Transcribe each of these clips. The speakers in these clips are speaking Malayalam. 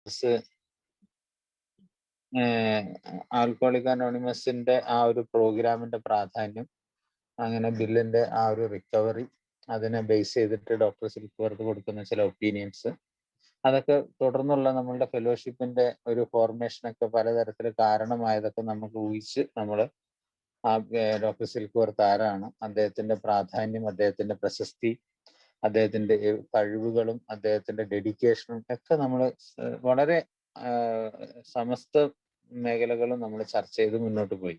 അനോണിമസ് ആൽക്കോളിക് അനോണിമസിന്റെ ആ ഒരു പ്രോഗ്രാമിന്റെ പ്രാധാന്യം, അങ്ങനെ ബില്ലിന്റെ ആ ഒരു റിക്കവറി, അതിനെ ബേസ് ചെയ്തിട്ട് ഡോക്ടർ സിൽക്വർത്ത് കൊടുക്കുന്ന ചില ഒപ്പീനിയൻസ്, അതൊക്കെ തുടർന്നുള്ള നമ്മളുടെ ഫെലോഷിപ്പിന്റെ ഒരു ഫോർമേഷനൊക്കെ പലതരത്തിൽ കാരണമായതൊക്കെ നമുക്ക് ഊഹിച്ച് നമ്മൾ ആ ഡോക്ടർ സിൽക്വർത്ത് ആരാണ്, അദ്ദേഹത്തിന്റെ പ്രാധാന്യം, അദ്ദേഹത്തിന്റെ പ്രശസ്തി, അദ്ദേഹത്തിന്റെ കഴിവുകളും അദ്ദേഹത്തിന്റെ ഡെഡിക്കേഷനും ഒക്കെ നമ്മൾ വളരെ സമസ്ത മേഖലകളും നമ്മൾ ചർച്ച ചെയ്ത് മുന്നോട്ട് പോയി.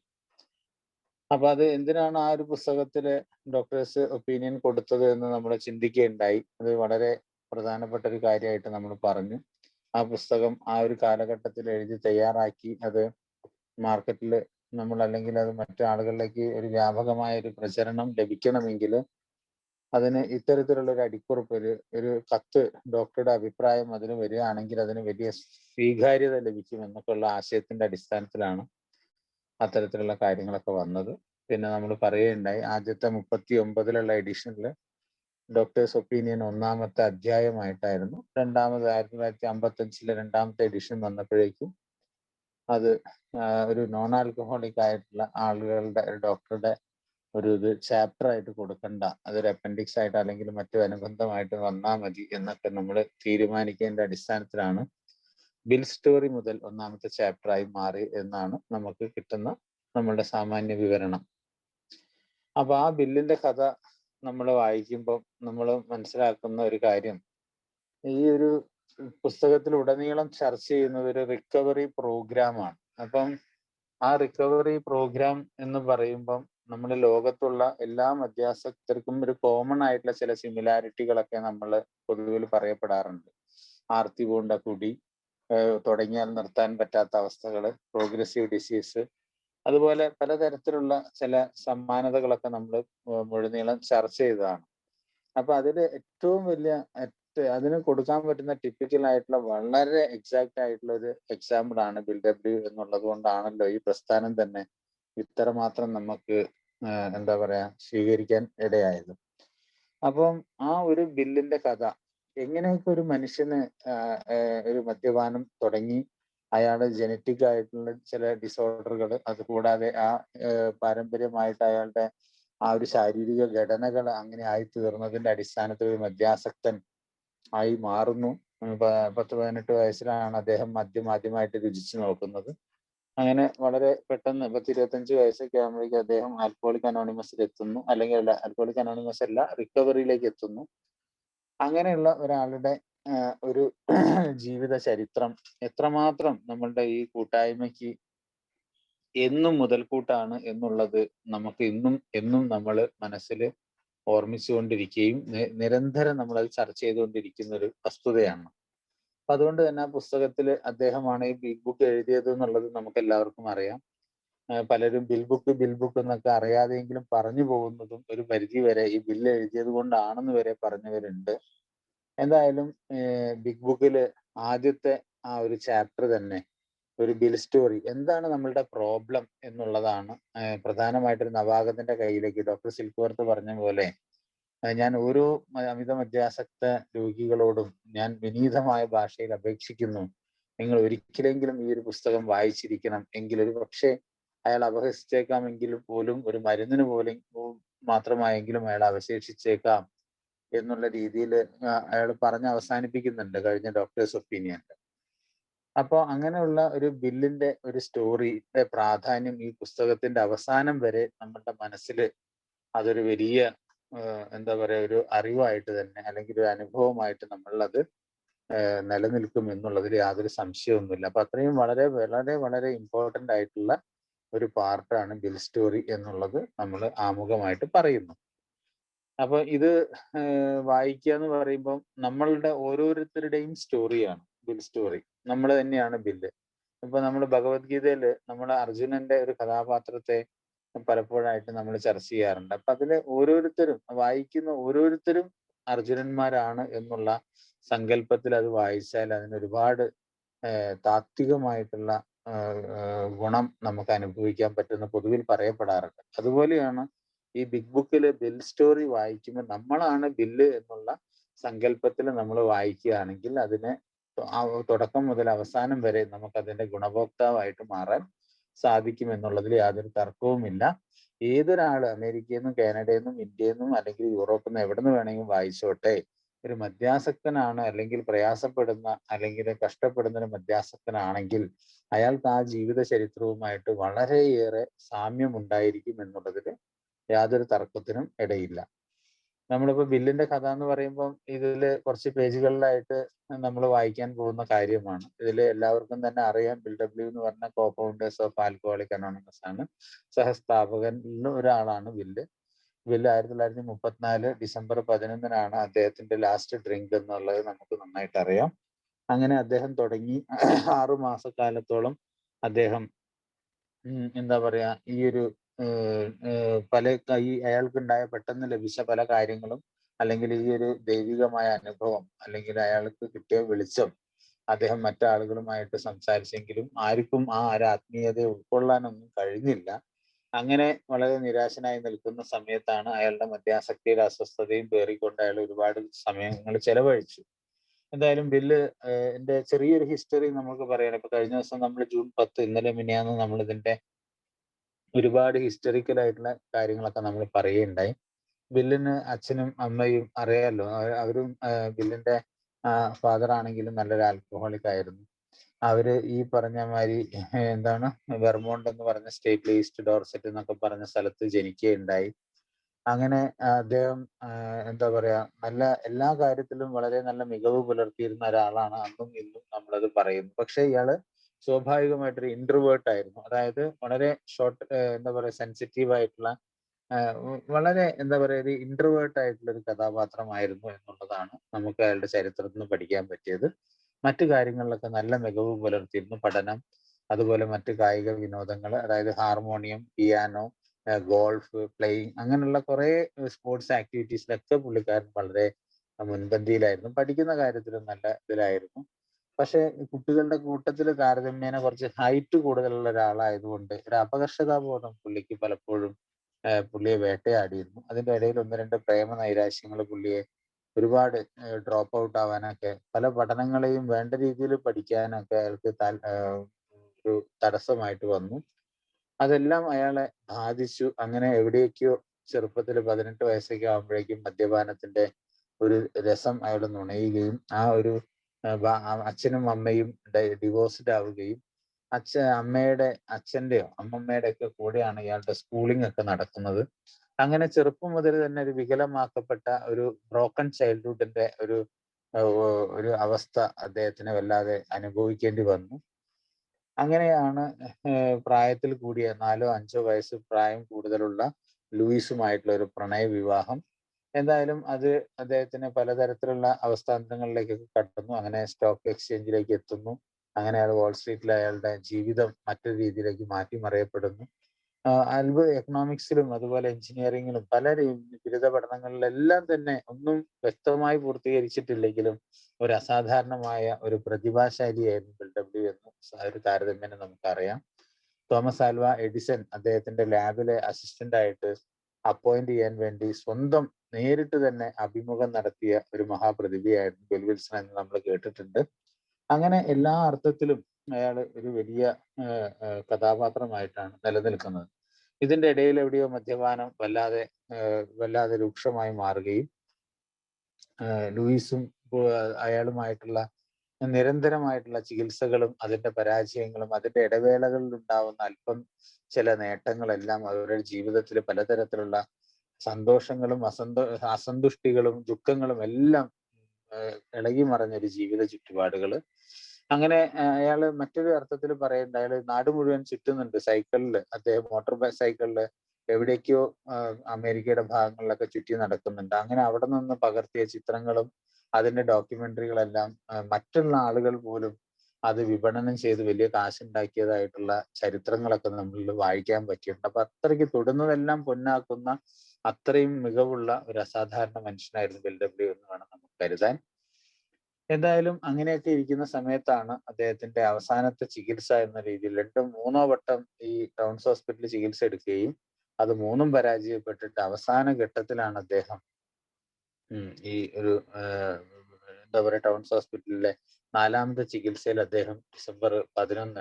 അപ്പൊ അത് എന്തിനാണ് ആ ഒരു പുസ്തകത്തില് ഡോക്ടേഴ്സ് ഒപ്പീനിയൻ കൊടുത്തത് എന്ന് നമ്മൾ ചിന്തിക്കുകയുണ്ടായി. അത് വളരെ പ്രധാനപ്പെട്ട ഒരു കാര്യമായിട്ട് നമ്മൾ പറഞ്ഞു. ആ പുസ്തകം ആ ഒരു കാലഘട്ടത്തിൽ എഴുതി തയ്യാറാക്കി അത് മാർക്കറ്റിൽ നമ്മൾ, അല്ലെങ്കിൽ അത് മറ്റു ആളുകളിലേക്ക് ഒരു വ്യാപകമായ ഒരു പ്രചരണം ലഭിക്കണമെങ്കിൽ അതിന് ഇത്തരത്തിലുള്ള ഒരു അടിക്കുറിപ്പ്, ഒരു കത്ത്, ഡോക്ടറുടെ അഭിപ്രായം അതിന് വരികയാണെങ്കിൽ അതിന് വലിയ സ്വീകാര്യത ലഭിക്കും എന്നൊക്കെയുള്ള ആശയത്തിന്റെ അടിസ്ഥാനത്തിലാണ് അത്തരത്തിലുള്ള കാര്യങ്ങളൊക്കെ വന്നത്. പിന്നെ നമ്മൾ പറയുകയുണ്ടായി, ആദ്യത്തെ 39 എഡിഷനിൽ ഡോക്ടേഴ്സ് ഒപ്പീനിയൻ 1-ാമത്തെ അധ്യായമായിട്ടായിരുന്നു. 1955 രണ്ടാമത്തെ എഡിഷൻ വന്നപ്പോഴേക്കും അത് ഒരു നോൺ ആൽക്കഹോളിക് ആയിട്ടുള്ള ആളുകളുടെ ഡോക്ടറുടെ ഒരു ചാപ്റ്റർ ആയിട്ട് കൊടുക്കണ്ട, അതൊരു അപ്പൻഡിക്സ് ആയിട്ട് അല്ലെങ്കിൽ മറ്റു അനുബന്ധമായിട്ട് വന്നാൽ മതി എന്നൊക്കെ നമ്മൾ തീരുമാനിക്കേണ്ട അടിസ്ഥാനത്തിലാണ് ബിൽ സ്റ്റോറി മുതൽ 1-ാമത്തെ ചാപ്റ്ററായി മാറി എന്നാണ് നമുക്ക് കിട്ടുന്ന നമ്മളുടെ സാമാന്യ വിവരണം. അപ്പൊ ആ ബില്ലിന്റെ കഥ നമ്മൾ വായിക്കുമ്പോൾ നമ്മൾ മനസ്സിലാക്കുന്ന ഒരു കാര്യം, ഈ ഒരു പുസ്തകത്തിൽ ഉടനീളം ചർച്ച ചെയ്യുന്നത് ഒരു റിക്കവറി പ്രോഗ്രാമാണ്. അപ്പം ആ റിക്കവറി പ്രോഗ്രാം എന്ന് പറയുമ്പം നമ്മുടെ ലോകത്തുള്ള എല്ലാ മദ്യാസക്തർക്കും ഒരു കോമൺ ആയിട്ടുള്ള ചില സിമിലാരിറ്റികളൊക്കെ നമ്മൾ പൊതുവിൽ പറയപ്പെടാറുണ്ട്. ആർത്തി പൂണ്ട കുടി, തുടങ്ങിയാൽ നിർത്താൻ പറ്റാത്ത അവസ്ഥകൾ, പ്രോഗ്രസീവ് ഡിസീസ്, അതുപോലെ പലതരത്തിലുള്ള ചില സമാനതകളൊക്കെ നമ്മൾ മുഴുനീളം ചർച്ച ചെയ്തതാണ്. അപ്പൊ അതിൽ ഏറ്റവും വലിയ അതിന് കൊടുക്കാൻ പറ്റുന്ന ടിപ്പിക്കൽ ആയിട്ടുള്ള വളരെ എക്സാക്റ്റ് ആയിട്ടുള്ള ഒരു എക്സാമ്പിൾ ആണ് ബിൽ ഡബ്ല്യു എന്നുള്ളത് കൊണ്ടാണല്ലോ ഈ പ്രസ്ഥാനം തന്നെ ഇത്രമാത്രം നമുക്ക് എന്താ പറയാ സ്വീകരിക്കാൻ ഇടയായത്. അപ്പം ആ ഒരു ബില്ലിന്റെ കഥ, എങ്ങനെയൊക്കെ ഒരു മനുഷ്യന് ഒരു മദ്യപാനം തുടങ്ങി, അയാള് ജനറ്റിക് ആയിട്ടുള്ള ചില ഡിസോർഡറുകൾ, അതുകൂടാതെ ആ പാരമ്പര്യമായിട്ട് അയാളുടെ ആ ഒരു ശാരീരിക ഘടനകൾ അങ്ങനെ ആയി തീർന്നതിന്റെ അടിസ്ഥാനത്തിൽ ഒരു മദ്യാസക്തൻ ആയി മാറുന്നു. 10-18 വയസ്സിലാണ് അദ്ദേഹം മദ്യം ആദ്യമായിട്ട് രുചിച്ചു നോക്കുന്നത്. അങ്ങനെ വളരെ പെട്ടെന്ന് 10-25 വയസ്സൊക്കെ ആകുമ്പോഴേക്കും അദ്ദേഹം ആൽക്കഹോളിക് അനോണിമസിൽ എത്തുന്നു, അല്ലെങ്കിൽ ആൽക്കഹോളിക് അനോണിമസ് അല്ല, റിക്കവറിയിലേക്ക് എത്തുന്നു. അങ്ങനെയുള്ള ഒരാളുടെ ഒരു ജീവിത ചരിത്രം എത്രമാത്രം നമ്മളുടെ ഈ കൂട്ടായ്മയ്ക്ക് എന്നും മുതൽക്കൂട്ടാണ് എന്നുള്ളത് നമുക്ക് എന്നും നമ്മൾ മനസ്സിൽ ഓർമ്മിച്ചുകൊണ്ടിരിക്കുകയും നിരന്തരം നമ്മൾ അത് ചർച്ച ചെയ്തുകൊണ്ടിരിക്കുന്ന ഒരു വസ്തുതയാണ്. അപ്പൊ അതുകൊണ്ട് തന്നെ ആ പുസ്തകത്തിൽ അദ്ദേഹമാണ് ഈ ബിൽ ബുക്ക് എഴുതിയത് എന്നുള്ളത് നമുക്ക് എല്ലാവർക്കും അറിയാം. പലരും ബിൽ ബുക്ക് എന്നൊക്കെ അറിയാതെയെങ്കിലും പറഞ്ഞു പോകുന്നതും ഒരു പരിധി വരെ ഈ ബില്ല് എഴുതിയത് കൊണ്ടാണെന്ന് വരെ പറഞ്ഞവരുണ്ട്. എന്തായാലും ബിഗ് ബുക്കില് ആദ്യത്തെ ആ ഒരു ചാപ്റ്റർ തന്നെ ഒരു ബിൽ സ്റ്റോറി, എന്താണ് നമ്മളുടെ പ്രോബ്ലം എന്നുള്ളതാണ് പ്രധാനമായിട്ടൊരു നവാഗതന്റെ കയ്യിലേക്ക് ഡോക്ടർ സിൽക്വർത്ത് പറഞ്ഞ പോലെ, ഞാൻ ഓരോ അമിത മദ്യാസക്ത രോഗികളോടും ഞാൻ വിനീതമായ ഭാഷയിൽ അപേക്ഷിക്കുന്നു, നിങ്ങൾ ഒരിക്കലെങ്കിലും ഈ ഒരു പുസ്തകം വായിച്ചിരിക്കണം. എങ്കിൽ ഒരു പക്ഷേ അയാൾ അപഹസിച്ചേക്കാമെങ്കിൽ പോലും ഒരു മരുന്നിന് പോലും മാത്രമായെങ്കിലും അയാൾ അവശേഷിച്ചേക്കാം എന്നുള്ള രീതിയിൽ അയാൾ പറഞ്ഞ് അവസാനിപ്പിക്കുന്നുണ്ട് കഴിഞ്ഞ ഡോക്ടേഴ്സ് ഒപ്പീനിയനിൽ. അപ്പോൾ അങ്ങനെയുള്ള ഒരു ബില്ലിന്റെ ഒരു സ്റ്റോറിയുടെ പ്രാധാന്യം ഈ പുസ്തകത്തിന്റെ അവസാനം വരെ നമ്മുടെ മനസ്സിൽ അതൊരു വലിയ എന്താ പറയാ ഒരു അറിവായിട്ട് തന്നെ, അല്ലെങ്കിൽ ഒരു അനുഭവമായിട്ട് നമ്മളത് നിലനിൽക്കും എന്നുള്ളതിൽ യാതൊരു സംശയമൊന്നുമില്ല. അപ്പൊ അത്രയും വളരെ വളരെ വളരെ ഇമ്പോർട്ടൻ്റ് ആയിട്ടുള്ള ഒരു പാർട്ടാണ് ബിൽ സ്റ്റോറി എന്നുള്ളത് നമ്മൾ ആമുഖമായിട്ട് പറയുന്നു. അപ്പൊ ഇത് വായിക്കുക എന്ന് പറയുമ്പം നമ്മളുടെ ഓരോരുത്തരുടെയും സ്റ്റോറിയാണ് ബിൽ സ്റ്റോറി. നമ്മൾ തന്നെയാണ് ബില്ല്. ഇപ്പൊ നമ്മൾ ഭഗവത്ഗീതയില് നമ്മൾ അർജുനന്റെ ഒരു കഥാപാത്രത്തെ പലപ്പോഴായിട്ട് നമ്മൾ ചർച്ച ചെയ്യാറുണ്ട്. അപ്പൊ അതിലെ ഓരോരുത്തരും വായിക്കുന്ന ഓരോരുത്തരും അർജുനന്മാരാണ് എന്നുള്ള സങ്കല്പത്തിൽ അത് വായിച്ചാൽ അതിന് ഒരുപാട് താത്വികമായിട്ടുള്ള ഗുണം നമുക്ക് അനുഭവിക്കാൻ പറ്റുന്ന പൊതുവിൽ പറയപ്പെടാറുണ്ട്. അതുപോലെയാണ് ഈ ബിഗ് ബുക്കില് ബിൽ സ്റ്റോറി വായിക്കുമ്പോൾ നമ്മളാണ് ബില്ല് എന്നുള്ള സങ്കല്പത്തിൽ നമ്മൾ വായിക്കുകയാണെങ്കിൽ അതിനെ തുടക്കം മുതൽ അവസാനം വരെ നമുക്ക് അതിന്റെ ഗുണഭോക്താവായിട്ട് മാറാൻ സാധിക്കും എന്നുള്ളതിൽ യാതൊരു തർക്കവുമില്ല. ഏതൊരാള് അമേരിക്കയിൽ നിന്നും കാനഡയിൽ നിന്നും ഇന്ത്യയിൽ നിന്നും അല്ലെങ്കിൽ യൂറോപ്പിൽ നിന്ന് എവിടെ നിന്ന് വേണമെങ്കിലും വായിച്ചോട്ടെ, ഒരു മദ്യാസക്തനാണ് അല്ലെങ്കിൽ പ്രയാസപ്പെടുന്ന അല്ലെങ്കിൽ കഷ്ടപ്പെടുന്ന ഒരു മദ്യാസക്തനാണെങ്കിൽ അയാൾക്ക് ആ ജീവിത ചരിത്രവുമായിട്ട് വളരെയേറെ സാമ്യം ഉണ്ടായിരിക്കും എന്നുള്ളതിൽ യാതൊരു തർക്കത്തിനും ഇടയില്ല. നമ്മളിപ്പോ ബില്ലിന്റെ കഥ എന്ന് പറയുമ്പോൾ ഇതില് കുറച്ച് പേജുകളിലായിട്ട് നമ്മൾ വായിക്കാൻ പോകുന്ന കാര്യമാണ്. ഇതിൽ എല്ലാവർക്കും തന്നെ അറിയാം, ബിൽ ഡബ്ല്യു എന്ന് പറഞ്ഞ കോ ഫൗണ്ടേഴ്സ് ഓഫ് ആൽക്കഹോളിക് അനോണിമസ് ആണ്. സഹസ്ഥാപകരിൽ ഒരാളാണ് ബില്ല്. 1934 ഡിസംബർ 11 അദ്ദേഹത്തിന്റെ ലാസ്റ്റ് ഡ്രിങ്ക് എന്നുള്ളത് നമുക്ക് നന്നായിട്ട് അറിയാം. അങ്ങനെ അദ്ദേഹം തുടങ്ങി 6 മാസക്കാലത്തോളം അദ്ദേഹം എന്താ പറയാ ഈ ഒരു അയാൾക്കുണ്ടായ പെട്ടെന്ന് ലഭിച്ച പല കാര്യങ്ങളും അല്ലെങ്കിൽ ഈ ഒരു ദൈവികമായ അനുഭവം അല്ലെങ്കിൽ അയാൾക്ക് കിട്ടിയ വെളിച്ചം അദ്ദേഹം മറ്റാളുകളുമായിട്ട് സംസാരിച്ചെങ്കിലും ആർക്കും ആ ഒരു ആത്മീയതയെ ഉൾക്കൊള്ളാനൊന്നും കഴിഞ്ഞില്ല. അങ്ങനെ വളരെ നിരാശനായി നിൽക്കുന്ന സമയത്താണ് അയാളുടെ മദ്യാസക്തിയുടെ അസ്വസ്ഥതയും പേറിക്കൊണ്ട് അയാൾ ഒരുപാട് സമയങ്ങൾ ചെലവഴിച്ചു. എന്തായാലും ബില്ല് എന്റെ ചെറിയൊരു ഹിസ്റ്ററി നമുക്ക് പറയാം. ഇപ്പൊ കഴിഞ്ഞ ദിവസം നമ്മൾ ജൂൺ 10, ഇന്നലെ മിനിയാന്ന് നമ്മൾ ഇതിന്റെ ഒരുപാട് ഹിസ്റ്ററിക്കൽ ആയിട്ടുള്ള കാര്യങ്ങളൊക്കെ നമ്മൾ പറയുകയുണ്ടായി. ബില്ലിന് അച്ഛനും അമ്മയും അറിയാലോ, അവരും ബില്ലിന്റെ ഫാദർ ആണെങ്കിലും നല്ലൊരു ആൽക്കഹോളിക് ആയിരുന്നു. അവര് ഈ പറഞ്ഞ മാതിരി എന്താണ് വെർമോണ്ട് എന്ന് പറഞ്ഞ സ്റ്റേറ്റിലെ ഈസ്റ്റ് ഡോർസെറ്റ് എന്നൊക്കെ പറഞ്ഞ സ്ഥലത്ത് ജനിക്കുകയുണ്ടായി. അങ്ങനെ അദ്ദേഹം എന്താ പറയാ നല്ല എല്ലാ കാര്യത്തിലും വളരെ നല്ല മികവ് പുലർത്തിയിരുന്ന ഒരാളാണ്. അന്നും ഇന്നും നമ്മളത് പറയുന്നു. പക്ഷെ ഇയാള് സ്വാഭാവികമായിട്ടൊരു ഇൻട്രോവേർട്ട് ആയിരുന്നു. അതായത് വളരെ എന്താ പറയാ സെൻസിറ്റീവ് ആയിട്ടുള്ള വളരെ എന്താ പറയാ ഒരു ഇൻട്രോവേർട്ട് ആയിട്ടുള്ള ഒരു കഥാപാത്രമായിരുന്നു എന്നുള്ളതാണ് നമുക്ക് അയാളുടെ ചരിത്രത്തിൽ നിന്ന് പഠിക്കാൻ പറ്റിയത്. മറ്റു കാര്യങ്ങളിലൊക്കെ നല്ല മികവ് പുലർത്തിയിരുന്നു. പഠനം, അതുപോലെ മറ്റു കായിക വിനോദങ്ങൾ, അതായത് ഹാർമോണിയം, പിയാനോ, ഗോൾഫ്, പ്ലേയിങ്, അങ്ങനെയുള്ള കുറെ സ്പോർട്സ് ആക്ടിവിറ്റീസിലൊക്കെ പുള്ളിക്കാരൻ വളരെ മുൻപന്തിയിലായിരുന്നു. പഠിക്കുന്ന കാര്യത്തിലും നല്ല ഇതിലായിരുന്നു. പക്ഷെ കുട്ടികളുടെ കൂട്ടത്തിൽ താരതമ്യേന കുറച്ച് ഹൈറ്റ് കൂടുതലുള്ള ഒരാളായതുകൊണ്ട് ഒരു അപകർഷതാബോധം പുള്ളിക്ക് പലപ്പോഴും പുള്ളിയെ വേട്ടയാടിയിരുന്നു. അതിന്റെ ഇടയിൽ ഒന്ന് രണ്ട് പ്രേമ നൈരാശ്യങ്ങൾ പുള്ളിയെ ഒരുപാട് ഡ്രോപ്പ് ഔട്ട് ആവാനൊക്കെ, പല പഠനങ്ങളെയും വേണ്ട രീതിയിൽ പഠിക്കാനൊക്കെ അയാൾക്ക് ഒരു തടസ്സമായിട്ട് വന്നു. അതെല്ലാം അയാളെ ബാധിച്ചു. അങ്ങനെ എവിടേക്കോ ചെറുപ്പത്തിൽ 18 വയസ്സൊക്കെ ആകുമ്പോഴേക്കും മദ്യപാനത്തിന്റെ ഒരു രസം അയാൾ നുണയുകയും ആ ഒരു അച്ഛനും അമ്മയും ഡിവോഴ്സ്ഡ് ആവുകയും അമ്മയുടെ അച്ഛന്റെയോ അമ്മമ്മയുടെ ഒക്കെ കൂടെയാണ് ഇയാളുടെ സ്കൂളിംഗ് ഒക്കെ നടക്കുന്നത്. അങ്ങനെ ചെറുപ്പം മുതൽ തന്നെ ഒരു വികലമാക്കപ്പെട്ട ഒരു ബ്രോക്കൺ ചൈൽഡ്ഹുഡിന്റെ ഒരു അവസ്ഥ അദ്ദേഹത്തിന് വല്ലാതെ അനുഭവിക്കേണ്ടി വന്നു. അങ്ങനെയാണ് പ്രായത്തിൽ കൂടിയ 4-5 വയസ്സ് പ്രായം കൂടുതലുള്ള ലൂയിസുമായിട്ടുള്ള ഒരു പ്രണയ വിവാഹം. എന്തായാലും അത് അദ്ദേഹത്തിന് പലതരത്തിലുള്ള അവസ്ഥാന്തരങ്ങളിലേക്കൊക്കെ കടന്നു. അങ്ങനെ സ്റ്റോക്ക് എക്സ്ചേഞ്ചിലേക്ക് എത്തുന്നു. അങ്ങനെ അയാൾ വാൾസ്ട്രീറ്റിൽ അയാളുടെ ജീവിതം മറ്റൊരു രീതിയിലേക്ക് മാറ്റിമറിയപ്പെടുന്നു. അത്ഭുത എക്കണോമിക്സിലും അതുപോലെ എഞ്ചിനീയറിംഗിലും പല ബിരുദ പഠനങ്ങളിലെല്ലാം തന്നെ ഒന്നും വ്യക്തമായി പൂർത്തീകരിച്ചിട്ടില്ലെങ്കിലും ഒരു അസാധാരണമായ ഒരു പ്രതിഭാശാലിയായിരുന്നു ബിൽ ഡബ്ല്യു എന്ന് ഒരു താരതമ്യേന നമുക്കറിയാം. തോമസ് ആൽവ എഡിസൺ അദ്ദേഹത്തിന്റെ ലാബിലെ അസിസ്റ്റന്റ് ആയിട്ട് അപ്പോയിന്റ് ചെയ്യാൻ വേണ്ടി സ്വന്തം നേരിട്ട് തന്നെ അഭിമുഖം നടത്തിയ ഒരു മഹാപ്രതിഭയായിരുന്നു ബിൽ വിൽസൺ എന്ന് നമ്മൾ കേട്ടിട്ടുണ്ട്. അങ്ങനെ എല്ലാ അർത്ഥത്തിലും അയാൾ ഒരു വലിയ കഥാപാത്രമായിട്ടാണ് നിലനിൽക്കുന്നത്. ഇതിന്റെ ഇടയിൽ എവിടെയോ മദ്യപാനം വല്ലാതെ രൂക്ഷമായി മാറുകയും ലൂയിസും അയാളുമായിട്ടുള്ള നിരന്തരമായിട്ടുള്ള ചികിത്സകളും അതിന്റെ പരാജയങ്ങളും അതിന്റെ ഇടവേളകളിൽ ഉണ്ടാവുന്ന അല്പം ചില നേട്ടങ്ങളെല്ലാം അവരുടെ ജീവിതത്തിൽ പലതരത്തിലുള്ള സന്തോഷങ്ങളും അസന്തുഷ്ടികളും ദുഃഖങ്ങളും എല്ലാം ഇളകി മറഞ്ഞൊരു ജീവിത ചുറ്റുപാടുകള്. അങ്ങനെ അയാള് മറ്റൊരു അർത്ഥത്തിൽ പറയുന്നുണ്ട്, അയാൾ നാട് മുഴുവൻ ചുറ്റുന്നുണ്ട് സൈക്കിളിൽ. അദ്ദേഹം മോട്ടോർ സൈക്കിളിൽ എവിടേക്കോ അമേരിക്കയുടെ ഭാഗങ്ങളിലൊക്കെ ചുറ്റി നടക്കുന്നുണ്ട്. അങ്ങനെ അവിടെ നിന്ന് പകർത്തിയ ചിത്രങ്ങളും അതിന്റെ ഡോക്യുമെന്ററികളെല്ലാം മറ്റുള്ള ആളുകൾ പോലും അത് വിപണനം ചെയ്ത് വലിയ കാശുണ്ടാക്കിയതായിട്ടുള്ള ചരിത്രങ്ങളൊക്കെ നമ്മളിൽ വായിക്കാൻ പറ്റിയിട്ടുണ്ട്. അപ്പൊ അത്രയ്ക്ക് തൊടുന്നതെല്ലാം പൊന്നാക്കുന്ന അത്രയും മികവുള്ള ഒരു അസാധാരണ മനുഷ്യനായിരുന്നു ബിൽ ഡബ്ല്യു എന്ന് വേണം നമുക്ക് കരുതാൻ. എന്തായാലും അങ്ങനെയൊക്കെ ഇരിക്കുന്ന സമയത്താണ് അദ്ദേഹത്തിന്റെ അവസാനത്തെ ചികിത്സ എന്ന രീതിയിൽ 2-3 വട്ടം ഈ ടൗൺസ് ഹോസ്പിറ്റലിൽ ചികിത്സ എടുക്കുകയും അത് 3ഉം പരാജയപ്പെട്ടിട്ട് അവസാന ഘട്ടത്തിലാണ് അദ്ദേഹം ഈ ഒരു എന്താ പറയുക ടൗൺസ് ഹോസ്പിറ്റലിലെ 4ാമത്തെ ചികിത്സയിൽ അദ്ദേഹം ഡിസംബർ 11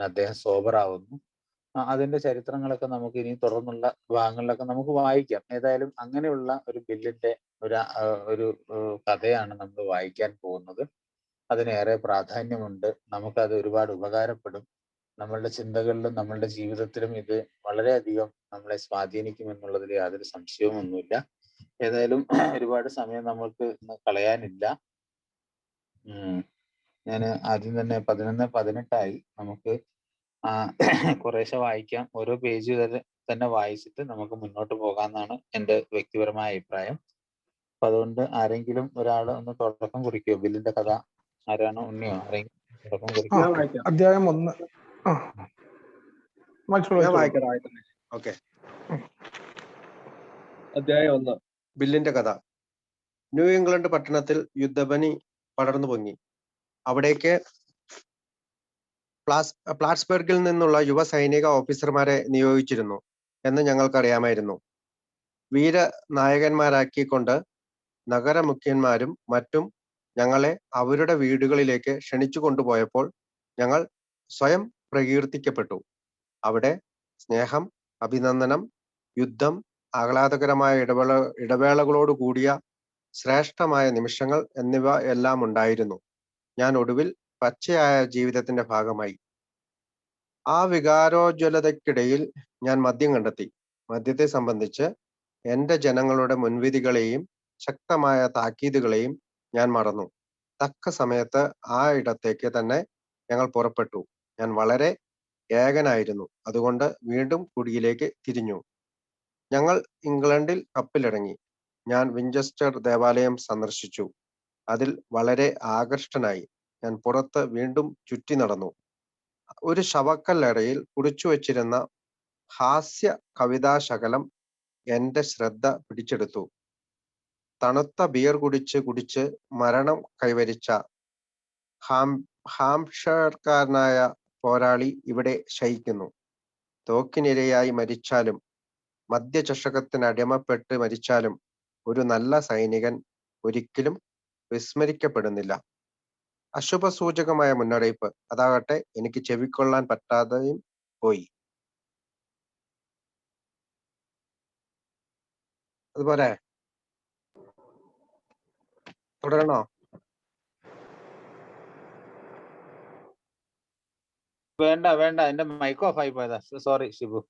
അദ്ദേഹം സോബറാവുന്നു. അതിന്റെ ചരിത്രങ്ങളൊക്കെ നമുക്ക് ഇനി തുടർന്നുള്ള ഭാഗങ്ങളിലൊക്കെ നമുക്ക് വായിക്കാം. ഏതായാലും അങ്ങനെയുള്ള ഒരു ബില്ലിന്റെ ഒരു കഥയാണ് നമ്മൾ വായിക്കാൻ പോകുന്നത്. അതിനേറെ പ്രാധാന്യമുണ്ട്. നമുക്കത് ഒരുപാട് ഉപകാരപ്പെടും. നമ്മളുടെ ചിന്തകളിലും നമ്മളുടെ ജീവിതത്തിലും ഇത് വളരെയധികം നമ്മളെ സ്വാധീനിക്കും എന്നുള്ളതിൽ യാതൊരു സംശയവുമൊന്നുമില്ല. ഏതായാലും ഒരുപാട് സമയം നമ്മൾക്ക് കളയാനില്ല. ഞാൻ ആദ്യം തന്നെ 11:18 നമുക്ക് കുറേശ്ശെ വായിക്കാം. ഓരോ പേജ് തന്നെ വായിച്ചിട്ട് നമുക്ക് മുന്നോട്ട് പോകാമെന്നാണ് എൻ്റെ വ്യക്തിപരമായ അഭിപ്രായം. അപ്പൊ അതുകൊണ്ട് ആരെങ്കിലും ഒരാൾ ഒന്ന് തുടക്കം കുറിക്കുമോ? ബില്ലിന്റെ കഥ ആരാണോ? ഉണ്ണിയോ? ആരെങ്കിലും തുടക്കം കുറിക്കുമോ? അധ്യായം 1. ഓക്കെ. അധ്യായം 1. ബില്ലിന്റെ കഥ. ന്യൂ ഇംഗ്ലണ്ട് പട്ടണത്തിൽ യുദ്ധഭനി പടർന്നു പൊങ്ങി. അവിടേക്ക് പ്ലാറ്റ്സ്ബർഗിൽ നിന്നുള്ള യുവ സൈനിക ഓഫീസർമാരെ നിയോഗിച്ചിരുന്നു എന്ന് ഞങ്ങൾക്കറിയാമായിരുന്നു. വീരനായകന്മാരാക്കിക്കൊണ്ട് നഗരമുഖ്യന്മാരും മറ്റും ഞങ്ങളെ അവരുടെ വീടുകളിലേക്ക് ക്ഷണിച്ചു കൊണ്ടുപോയപ്പോൾ ഞങ്ങൾ സ്വയം പ്രകീർത്തിക്കപ്പെട്ടു. അവിടെ സ്നേഹം, അഭിനന്ദനം, യുദ്ധം, ആഹ്ലാദകരമായ ഇടവേളകളോട് കൂടിയ ശ്രേഷ്ഠമായ നിമിഷങ്ങൾ എന്നിവ എല്ലാം ഉണ്ടായിരുന്നു. ഞാൻ ഒടുവിൽ പച്ചയായ ജീവിതത്തിന്റെ ഭാഗമായി. ആ വികാരോജ്വലതയ്ക്കിടയിൽ ഞാൻ മദ്യം കണ്ടെത്തി. മദ്യത്തെ സംബന്ധിച്ച് എൻ്റെ ജനങ്ങളുടെ മുൻവിധികളെയും ശക്തമായ താക്കീതുകളെയും ഞാൻ മറന്നു. തക്ക സമയത്ത് ആ ഇടത്തേക്ക് തന്നെ ഞങ്ങൾ പുറപ്പെട്ടു. ഞാൻ വളരെ ഏകനായിരുന്നു. അതുകൊണ്ട് വീണ്ടും കുടിയിലേക്ക് തിരിഞ്ഞു. ഞങ്ങൾ ഇംഗ്ലണ്ടിൽ കപ്പലിറങ്ങി. ഞാൻ വിഞ്ചസ്റ്റർ ദേവാലയം സന്ദർശിച്ചു. അതിൽ വളരെ ആകൃഷ്ടനായി. ഞാൻ പുറത്ത് വീണ്ടും ചുറ്റി നടന്നു. ഒരു ശവക്കല്ലറയിൽ കുറിച്ചു വച്ചിരുന്ന ഹാസ്യ കവിതാശകലം എൻ്റെ ശ്രദ്ധ പിടിച്ചെടുത്തു. തണുത്ത ബിയർ കുടിച്ച് മരണം കൈവരിച്ച ഹാംഷയർക്കാരനായ പോരാളി ഇവിടെ ശയിക്കുന്നു. തോക്കിനിരയായി മരിച്ചാലും മദ്യചഷകത്തിനടിമപ്പെട്ട് മരിച്ചാലും ഒരു നല്ല സൈനികൻ ഒരിക്കലും വിസ്മരിക്കപ്പെടുന്നില്ല. അശുഭസൂചകമായ മുന്നറിയിപ്പ്. അതാകട്ടെ എനിക്ക് ചെവിക്കൊള്ളാൻ പറ്റാതെയും പോയി. അതുപോലെ തുടരണോ? വേണ്ട, എന്റെ മൈക്ക് ഓഫ് ആയി പോയതാ. സോറി ഷിബു.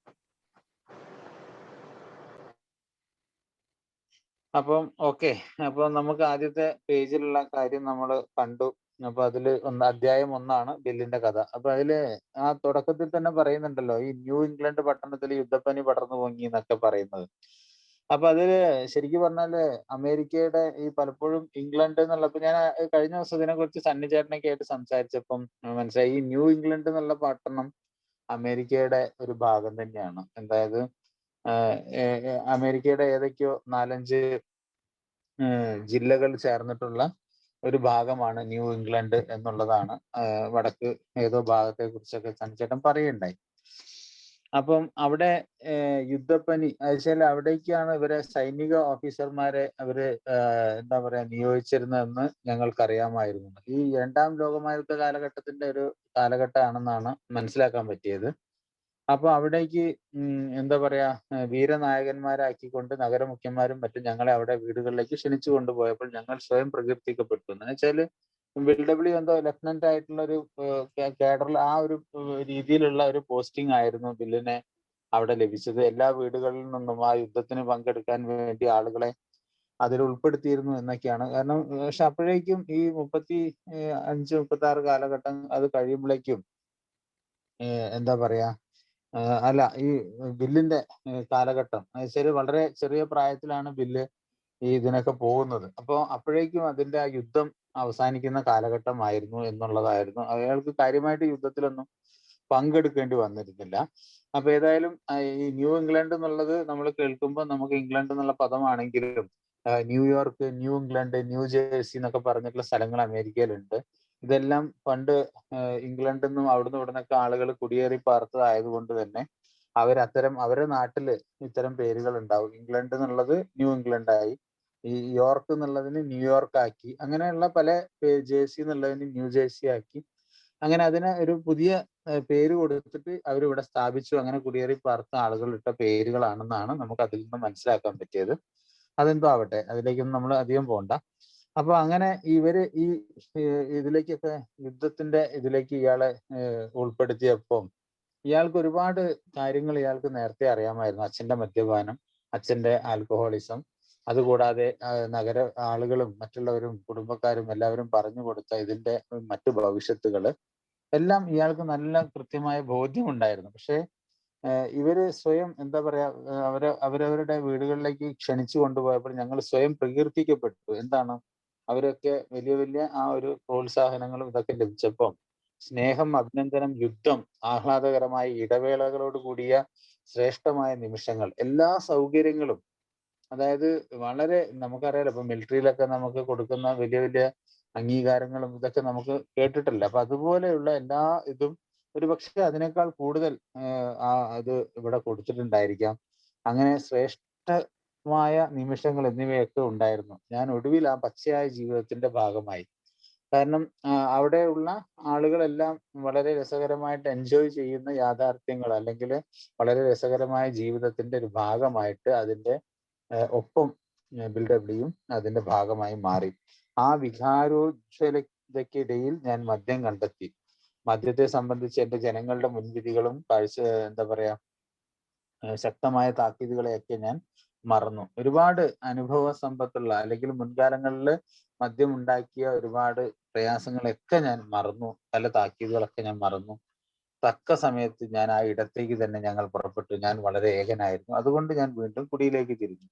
അപ്പം ഓക്കെ. അപ്പൊ നമുക്ക് ആദ്യത്തെ പേജിലുള്ള കാര്യം നമ്മൾ കണ്ടു. അപ്പൊ അതില് അധ്യായം 1 ബില്ലിന്റെ കഥ. അപ്പൊ അതില് ആ തുടക്കത്തിൽ തന്നെ പറയുന്നുണ്ടല്ലോ, ഈ ന്യൂ ഇംഗ്ലണ്ട് പട്ടണത്തിൽ യുദ്ധപ്പനി പടർന്നു പൊങ്ങി എന്നൊക്കെ പറയുന്നത്. അപ്പൊ അതില് ശരിക്കും പറഞ്ഞാല് അമേരിക്കയുടെ ഈ പലപ്പോഴും ഇംഗ്ലണ്ട് എന്നുള്ളപ്പോ ഞാൻ കഴിഞ്ഞ ദിവസം ഇതിനെ കുറിച്ച് സണ്ണി ചേട്ടനൊക്കെ ആയിട്ട് സംസാരിച്ചപ്പം മനസ്സിലായി, ഈ ന്യൂ ഇംഗ്ലണ്ട് എന്നുള്ള പട്ടണം അമേരിക്കയുടെ ഒരു ഭാഗം തന്നെയാണ്. അതായത് അമേരിക്കയുടെ ഏതൊക്കെയോ 4-5 ജില്ലകൾ ചേർന്നിട്ടുള്ള ഒരു ഭാഗമാണ് ന്യൂ ഇംഗ്ലണ്ട് എന്നുള്ളതാണ് വടക്ക് ഏതോ ഭാഗത്തെ കുറിച്ചൊക്കെ സണ്ണിച്ചേട്ടൻ പറയുണ്ടായി. അപ്പം അവിടെ യുദ്ധപ്പനി വെച്ചാൽ അവിടേക്കാണ് ഇവരെ സൈനിക ഓഫീസർമാരെ അവര് എന്താ പറയാ നിയോഗിച്ചിരുന്നതെന്ന് ഞങ്ങൾക്കറിയാമായിരുന്നു. ഈ 2ാം ലോകമഹായുദ്ധ കാലഘട്ടത്തിന്റെ ഒരു കാലഘട്ടമാണെന്നാണ് മനസ്സിലാക്കാൻ പറ്റിയത്. അപ്പൊ അവിടേക്ക് എന്താ പറയാ വീരനായകന്മാരാക്കിക്കൊണ്ട് നഗരമുഖ്യന്മാരും മറ്റും ഞങ്ങളെ അവിടെ വീടുകളിലേക്ക് ക്ഷണിച്ചു കൊണ്ടുപോയപ്പോൾ ഞങ്ങൾ സ്വയം പ്രകീർത്തിക്കപ്പെട്ടു. എന്ന് വെച്ചാല് WW എന്തോ ലഫ്റ്റനന്റ് ആയിട്ടുള്ള ഒരു കേഡറിൽ ആ ഒരു രീതിയിലുള്ള ഒരു പോസ്റ്റിംഗ് ആയിരുന്നു ബില്ലിനെ അവിടെ ലഭിച്ചത്. എല്ലാ വീടുകളിൽ നിന്നും ആ യുദ്ധത്തിന് പങ്കെടുക്കാൻ വേണ്ടി ആളുകളെ അതിൽ ഉൾപ്പെടുത്തിയിരുന്നു എന്നൊക്കെയാണ്. കാരണം പക്ഷെ അപ്പോഴേക്കും ഈ 35-36 കാലഘട്ടം അത് കഴിയുമ്പോഴേക്കും എന്താ പറയാ അല്ല ഈ ബില്ലിന്റെ കാലഘട്ടം വെച്ചാൽ വളരെ ചെറിയ പ്രായത്തിലാണ് ബില്ല് ഈ ഇതിനൊക്കെ പോകുന്നത്. അപ്പോൾ അപ്പോഴേക്കും അതിന്റെ ആ യുദ്ധം അവസാനിക്കുന്ന കാലഘട്ടമായിരുന്നു എന്നുള്ളതായിരുന്നു. അയാൾക്ക് കാര്യമായിട്ട് യുദ്ധത്തിലൊന്നും പങ്കെടുക്കേണ്ടി വന്നിരുന്നില്ല. അപ്പൊ ഏതായാലും ഈ ന്യൂ ഇംഗ്ലണ്ട് എന്നുള്ളത് നമ്മൾ കേൾക്കുമ്പോൾ നമുക്ക് ഇംഗ്ലണ്ട് എന്നുള്ള പദമാണെങ്കിലും New York, New England, New Jersey എന്നൊക്കെ പറഞ്ഞിട്ടുള്ള സ്ഥലങ്ങൾ അമേരിക്കയിലുണ്ട്. ഇതെല്ലാം പണ്ട് ഇംഗ്ലണ്ടിൽ നിന്നും അവിടുന്ന് ഇവിടുന്നൊക്കെ ആളുകൾ കുടിയേറി പാർത്തതായതുകൊണ്ട് തന്നെ അവരുടെ നാട്ടില് ഇത്തരം പേരുകൾ ഉണ്ടാവും. ഇംഗ്ലണ്ട് എന്നുള്ളത് ന്യൂ ഇംഗ്ലണ്ട് ആയി, ഈ യോർക്ക് എന്നുള്ളതിന് ന്യൂയോർക്ക് ആക്കി, അങ്ങനെയുള്ള പല ജേഴ്സി എന്നുള്ളതിന് ന്യൂ ജേഴ്സി ആക്കി, അങ്ങനെ അതിന് ഒരു പുതിയ പേര് കൊടുത്തിട്ട് അവരിവിടെ സ്ഥാപിച്ചു. അങ്ങനെ കുടിയേറി പാർത്ത ആളുകൾ ഇട്ട പേരുകളാണെന്നാണ് നമുക്ക് അതിൽ നിന്ന് മനസ്സിലാക്കാൻ പറ്റിയത്. അതെന്തോ ആവട്ടെ, അതിലേക്കൊന്നും നമ്മൾ അധികം പോണ്ട. അപ്പൊ അങ്ങനെ ഇവര് ഈ ഇതിലേക്കൊക്കെ യുദ്ധത്തിന്റെ ഇതിലേക്ക് ഇയാളെ ഉൾപ്പെടുത്തിയപ്പോൾ ഇയാൾക്ക് ഒരുപാട് കാര്യങ്ങൾ ഇയാൾക്ക് നേരത്തെ അറിയാമായിരുന്നു. അച്ഛന്റെ മദ്യപാനം, അച്ഛന്റെ ആൽക്കഹോളിസം, അതുകൂടാതെ നഗര ആളുകളും മറ്റുള്ളവരും കുടുംബക്കാരും എല്ലാവരും പറഞ്ഞു കൊടുത്ത ഇതിന്റെ മറ്റു ഭവിഷ്യത്തുകള് എല്ലാം ഇയാൾക്ക് നല്ല കൃത്യമായ ബോധ്യമുണ്ടായിരുന്നു. പക്ഷേ ഇവര് സ്വയം എന്താ പറയാ, അവരവരുടെ വീടുകളിലേക്ക് ക്ഷണിച്ചു കൊണ്ടുപോയപ്പോൾ ഞങ്ങൾ സ്വയം പ്രകീർത്തിക്കപ്പെട്ടു. എന്താണ്, അവരൊക്കെ വലിയ വലിയ ആ ഒരു പ്രോത്സാഹനങ്ങളും ഇതൊക്കെ ലഭിച്ചപ്പോൾ സ്നേഹം, അഭിനന്ദനം, യുദ്ധം, ആഹ്ലാദകരമായ ഇടവേളകളോട് കൂടിയ ശ്രേഷ്ഠമായ നിമിഷങ്ങൾ, എല്ലാ സൗകര്യങ്ങളും, അതായത് വളരെ നമുക്കറിയാലോ ഇപ്പൊ മിലിറ്ററിയിലൊക്കെ നമുക്ക് കൊടുക്കുന്ന വലിയ വലിയ അംഗീകാരങ്ങളും ഇതൊക്കെ നമുക്ക് കേട്ടിട്ടില്ല. അപ്പൊ അതുപോലെയുള്ള എല്ലാ ഇതും ഒരു പക്ഷെ അതിനേക്കാൾ കൂടുതൽ അത് ഇവിടെ കൊടുത്തിട്ടുണ്ടായിരിക്കാം. അങ്ങനെ ശ്രേഷ്ഠമായ നിമിഷങ്ങൾ എന്നിവയൊക്കെ ഉണ്ടായിരുന്നു. ഞാൻ ഒടുവിൽ ആ പച്ചയായ ജീവിതത്തിന്റെ ഭാഗമായി. കാരണം അവിടെയുള്ള ആളുകളെല്ലാം വളരെ രസകരമായിട്ട് എൻജോയ് ചെയ്യുന്ന യാഥാർത്ഥ്യങ്ങൾ, അല്ലെങ്കിൽ വളരെ രസകരമായ ജീവിതത്തിന്റെ ഒരു ഭാഗമായിട്ട് അതിന്റെ ഒപ്പം ബിൽഡബ്ല്യൂയും അതിന്റെ ഭാഗമായി മാറി. ആ വികാരോജ്വലതയ്ക്കിടയിൽ ഞാൻ മദ്യം കണ്ടെത്തി. മദ്യത്തെ സംബന്ധിച്ച് എന്റെ ജനങ്ങളുടെ മുൻവിധികളും എന്താ പറയാ ശക്തമായ താക്കീതുകളെയൊക്കെ ഞാൻ മറന്നു. ഒരുപാട് അനുഭവ സമ്പത്തുള്ള, അല്ലെങ്കിൽ മുൻകാലങ്ങളിൽ മദ്യം ഉണ്ടാക്കിയ ഒരുപാട് പ്രയാസങ്ങളൊക്കെ ഞാൻ മറന്നു. പല താക്കീതുകളൊക്കെ ഞാൻ മറന്നു. തക്ക സമയത്ത് ഞാൻ ആ ഇടത്തേക്ക് തന്നെ ഞങ്ങൾ പുറപ്പെട്ടു. ഞാൻ വളരെ ഏകനായിരുന്നു. അതുകൊണ്ട് ഞാൻ വീണ്ടും കുടിയിലേക്ക് തിരിഞ്ഞു.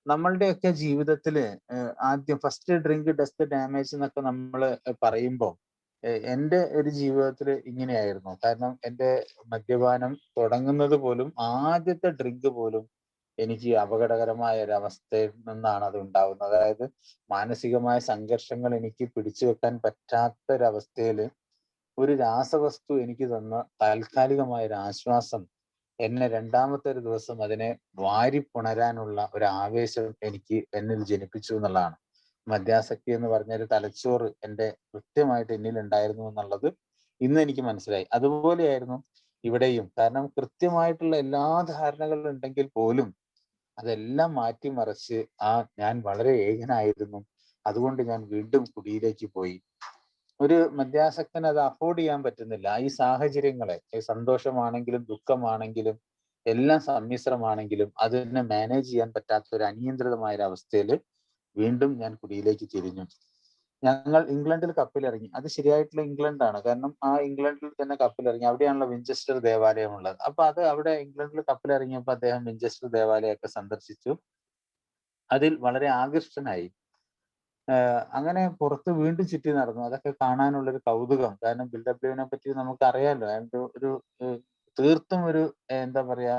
നമ്മളുടെയൊക്കെ ജീവിതത്തില് ആദ്യം first drink does the damage എന്നൊക്കെ നമ്മൾ പറയുമ്പോൾ എൻ്റെ ഒരു ജീവിതത്തിൽ ഇങ്ങനെയായിരുന്നു. കാരണം എൻ്റെ മദ്യപാനം തുടങ്ങുന്നത് പോലും, ആദ്യത്തെ ഡ്രിങ്ക് പോലും എനിക്ക് അപകടകരമായ ഒരു അവസ്ഥയിൽ നിന്നാണ് അത് ഉണ്ടാവുന്നത്. അതായത് മാനസികമായ സംഘർഷങ്ങൾ എനിക്ക് പിടിച്ചു വെക്കാൻ പറ്റാത്ത ഒരവസ്ഥയിൽ ഒരു രാസവസ്തു എനിക്ക് തന്ന താൽക്കാലികമായ ഒരു ആശ്വാസം എന്നെ രണ്ടാമത്തെ ഒരു ദിവസം അതിനെ വാരിപ്പുണരാനുള്ള ഒരു ആവേശം എനിക്ക് എന്നിൽ ജനിപ്പിച്ചു എന്നുള്ളതാണ്. മദ്യാസക്തി എന്ന് പറഞ്ഞൊരു തലച്ചോറ് എൻ്റെ കൃത്യമായിട്ട് എന്നിൽ ഉണ്ടായിരുന്നു എന്നുള്ളത് ഇന്ന് എനിക്ക് മനസ്സിലായി. അതുപോലെയായിരുന്നു ഇവിടെയും. കാരണം കൃത്യമായിട്ടുള്ള എല്ലാ ധാരണകളും ഉണ്ടെങ്കിൽ പോലും അതെല്ലാം മാറ്റിമറിച്ച് ഞാൻ വളരെ ഏകനായിരുന്നു. അതുകൊണ്ട് ഞാൻ വീണ്ടും കുടിയിലേക്ക് പോയി. ഒരു മദ്യാസക്തന് അത് അഫോർഡ് ചെയ്യാൻ പറ്റുന്നില്ല. ഈ സാഹചര്യങ്ങളെ, സന്തോഷമാണെങ്കിലും ദുഃഖമാണെങ്കിലും എല്ലാം സമ്മിശ്രമാണെങ്കിലും അതിനെ മാനേജ് ചെയ്യാൻ പറ്റാത്ത ഒരു അനിയന്ത്രിതമായ ഒരു അവസ്ഥയിൽ വീണ്ടും ഞാൻ കുടിയിലേക്ക് തിരിഞ്ഞു. ഞങ്ങൾ ഇംഗ്ലണ്ടിൽ കപ്പലിറങ്ങി. അത് ശരിയായിട്ടുള്ള ഇംഗ്ലണ്ടാണ്. കാരണം ആ ഇംഗ്ലണ്ടിൽ തന്നെ കപ്പലിറങ്ങി. അവിടെയാണല്ലോ വിഞ്ചസ്റ്റർ ദേവാലയം ഉള്ളത്. അപ്പൊ അത് അവിടെ ഇംഗ്ലണ്ടിൽ കപ്പലിറങ്ങിയപ്പോൾ അദ്ദേഹം വിഞ്ചസ്റ്റർ ദേവാലയമൊക്കെ സന്ദർശിച്ചു. അതിൽ വളരെ ആകൃഷ്ടനായി. അങ്ങനെ പുറത്ത് വീണ്ടും ചുറ്റി നടന്നു. അതൊക്കെ കാണാനുള്ളൊരു കൗതുകം. കാരണം ബിൽഡബ്ല്യുവിനെ പറ്റി നമുക്ക് അറിയാലോ. ഒരു തീർത്തും ഒരു എന്താ പറയാ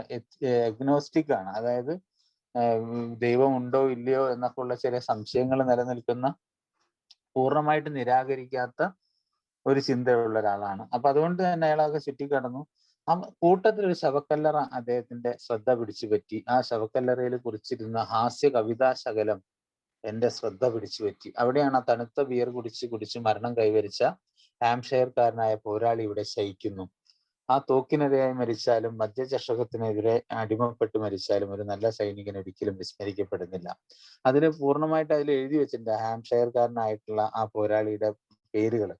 എഗ്നോസ്റ്റിക് ആണ്. അതായത് ദൈവം ഉണ്ടോ ഇല്ലയോ എന്നൊക്കെ ഉള്ള ചില സംശയങ്ങൾ നിലനിൽക്കുന്ന, പൂർണ്ണമായിട്ട് നിരാകരിക്കാത്ത ഒരു ചിന്തയുള്ള ഒരാളാണ്. അപ്പൊ അതുകൊണ്ട് തന്നെ അയാളൊക്കെ ചുറ്റിക്കടന്നു. ആ കൂട്ടത്തിൽ ഒരു ശവക്കല്ലറ അദ്ദേഹത്തിന്റെ ശ്രദ്ധ പിടിച്ചു പറ്റി. ആ ശവക്കല്ലറയിൽ കുറിച്ചിരുന്ന ഹാസ്യ കവിതാ ശകലം എന്റെ ശ്രദ്ധ പിടിച്ചു പറ്റി. അവിടെയാണ് ആ തണുത്ത ബിയർ കുടിച്ച് മരണം കൈവരിച്ച ഹാംഷയർക്കാരനായ പോരാളി ഇവിടെ ശയിക്കുന്നു. ആ തോക്കിനെതിരായി മരിച്ചാലും മദ്യചഷകത്തിനെതിരെ അടിമപ്പെട്ട് മരിച്ചാലും ഒരു നല്ല സൈനികൻ ഒരിക്കലും വിസ്മരിക്കപ്പെടുന്നില്ല. അതിന് പൂർണ്ണമായിട്ട് അതിൽ എഴുതി വെച്ചിട്ടുണ്ട് ഹാംഷയർക്കാരനായിട്ടുള്ള ആ പോരാളിയുടെ പേരുകൾ.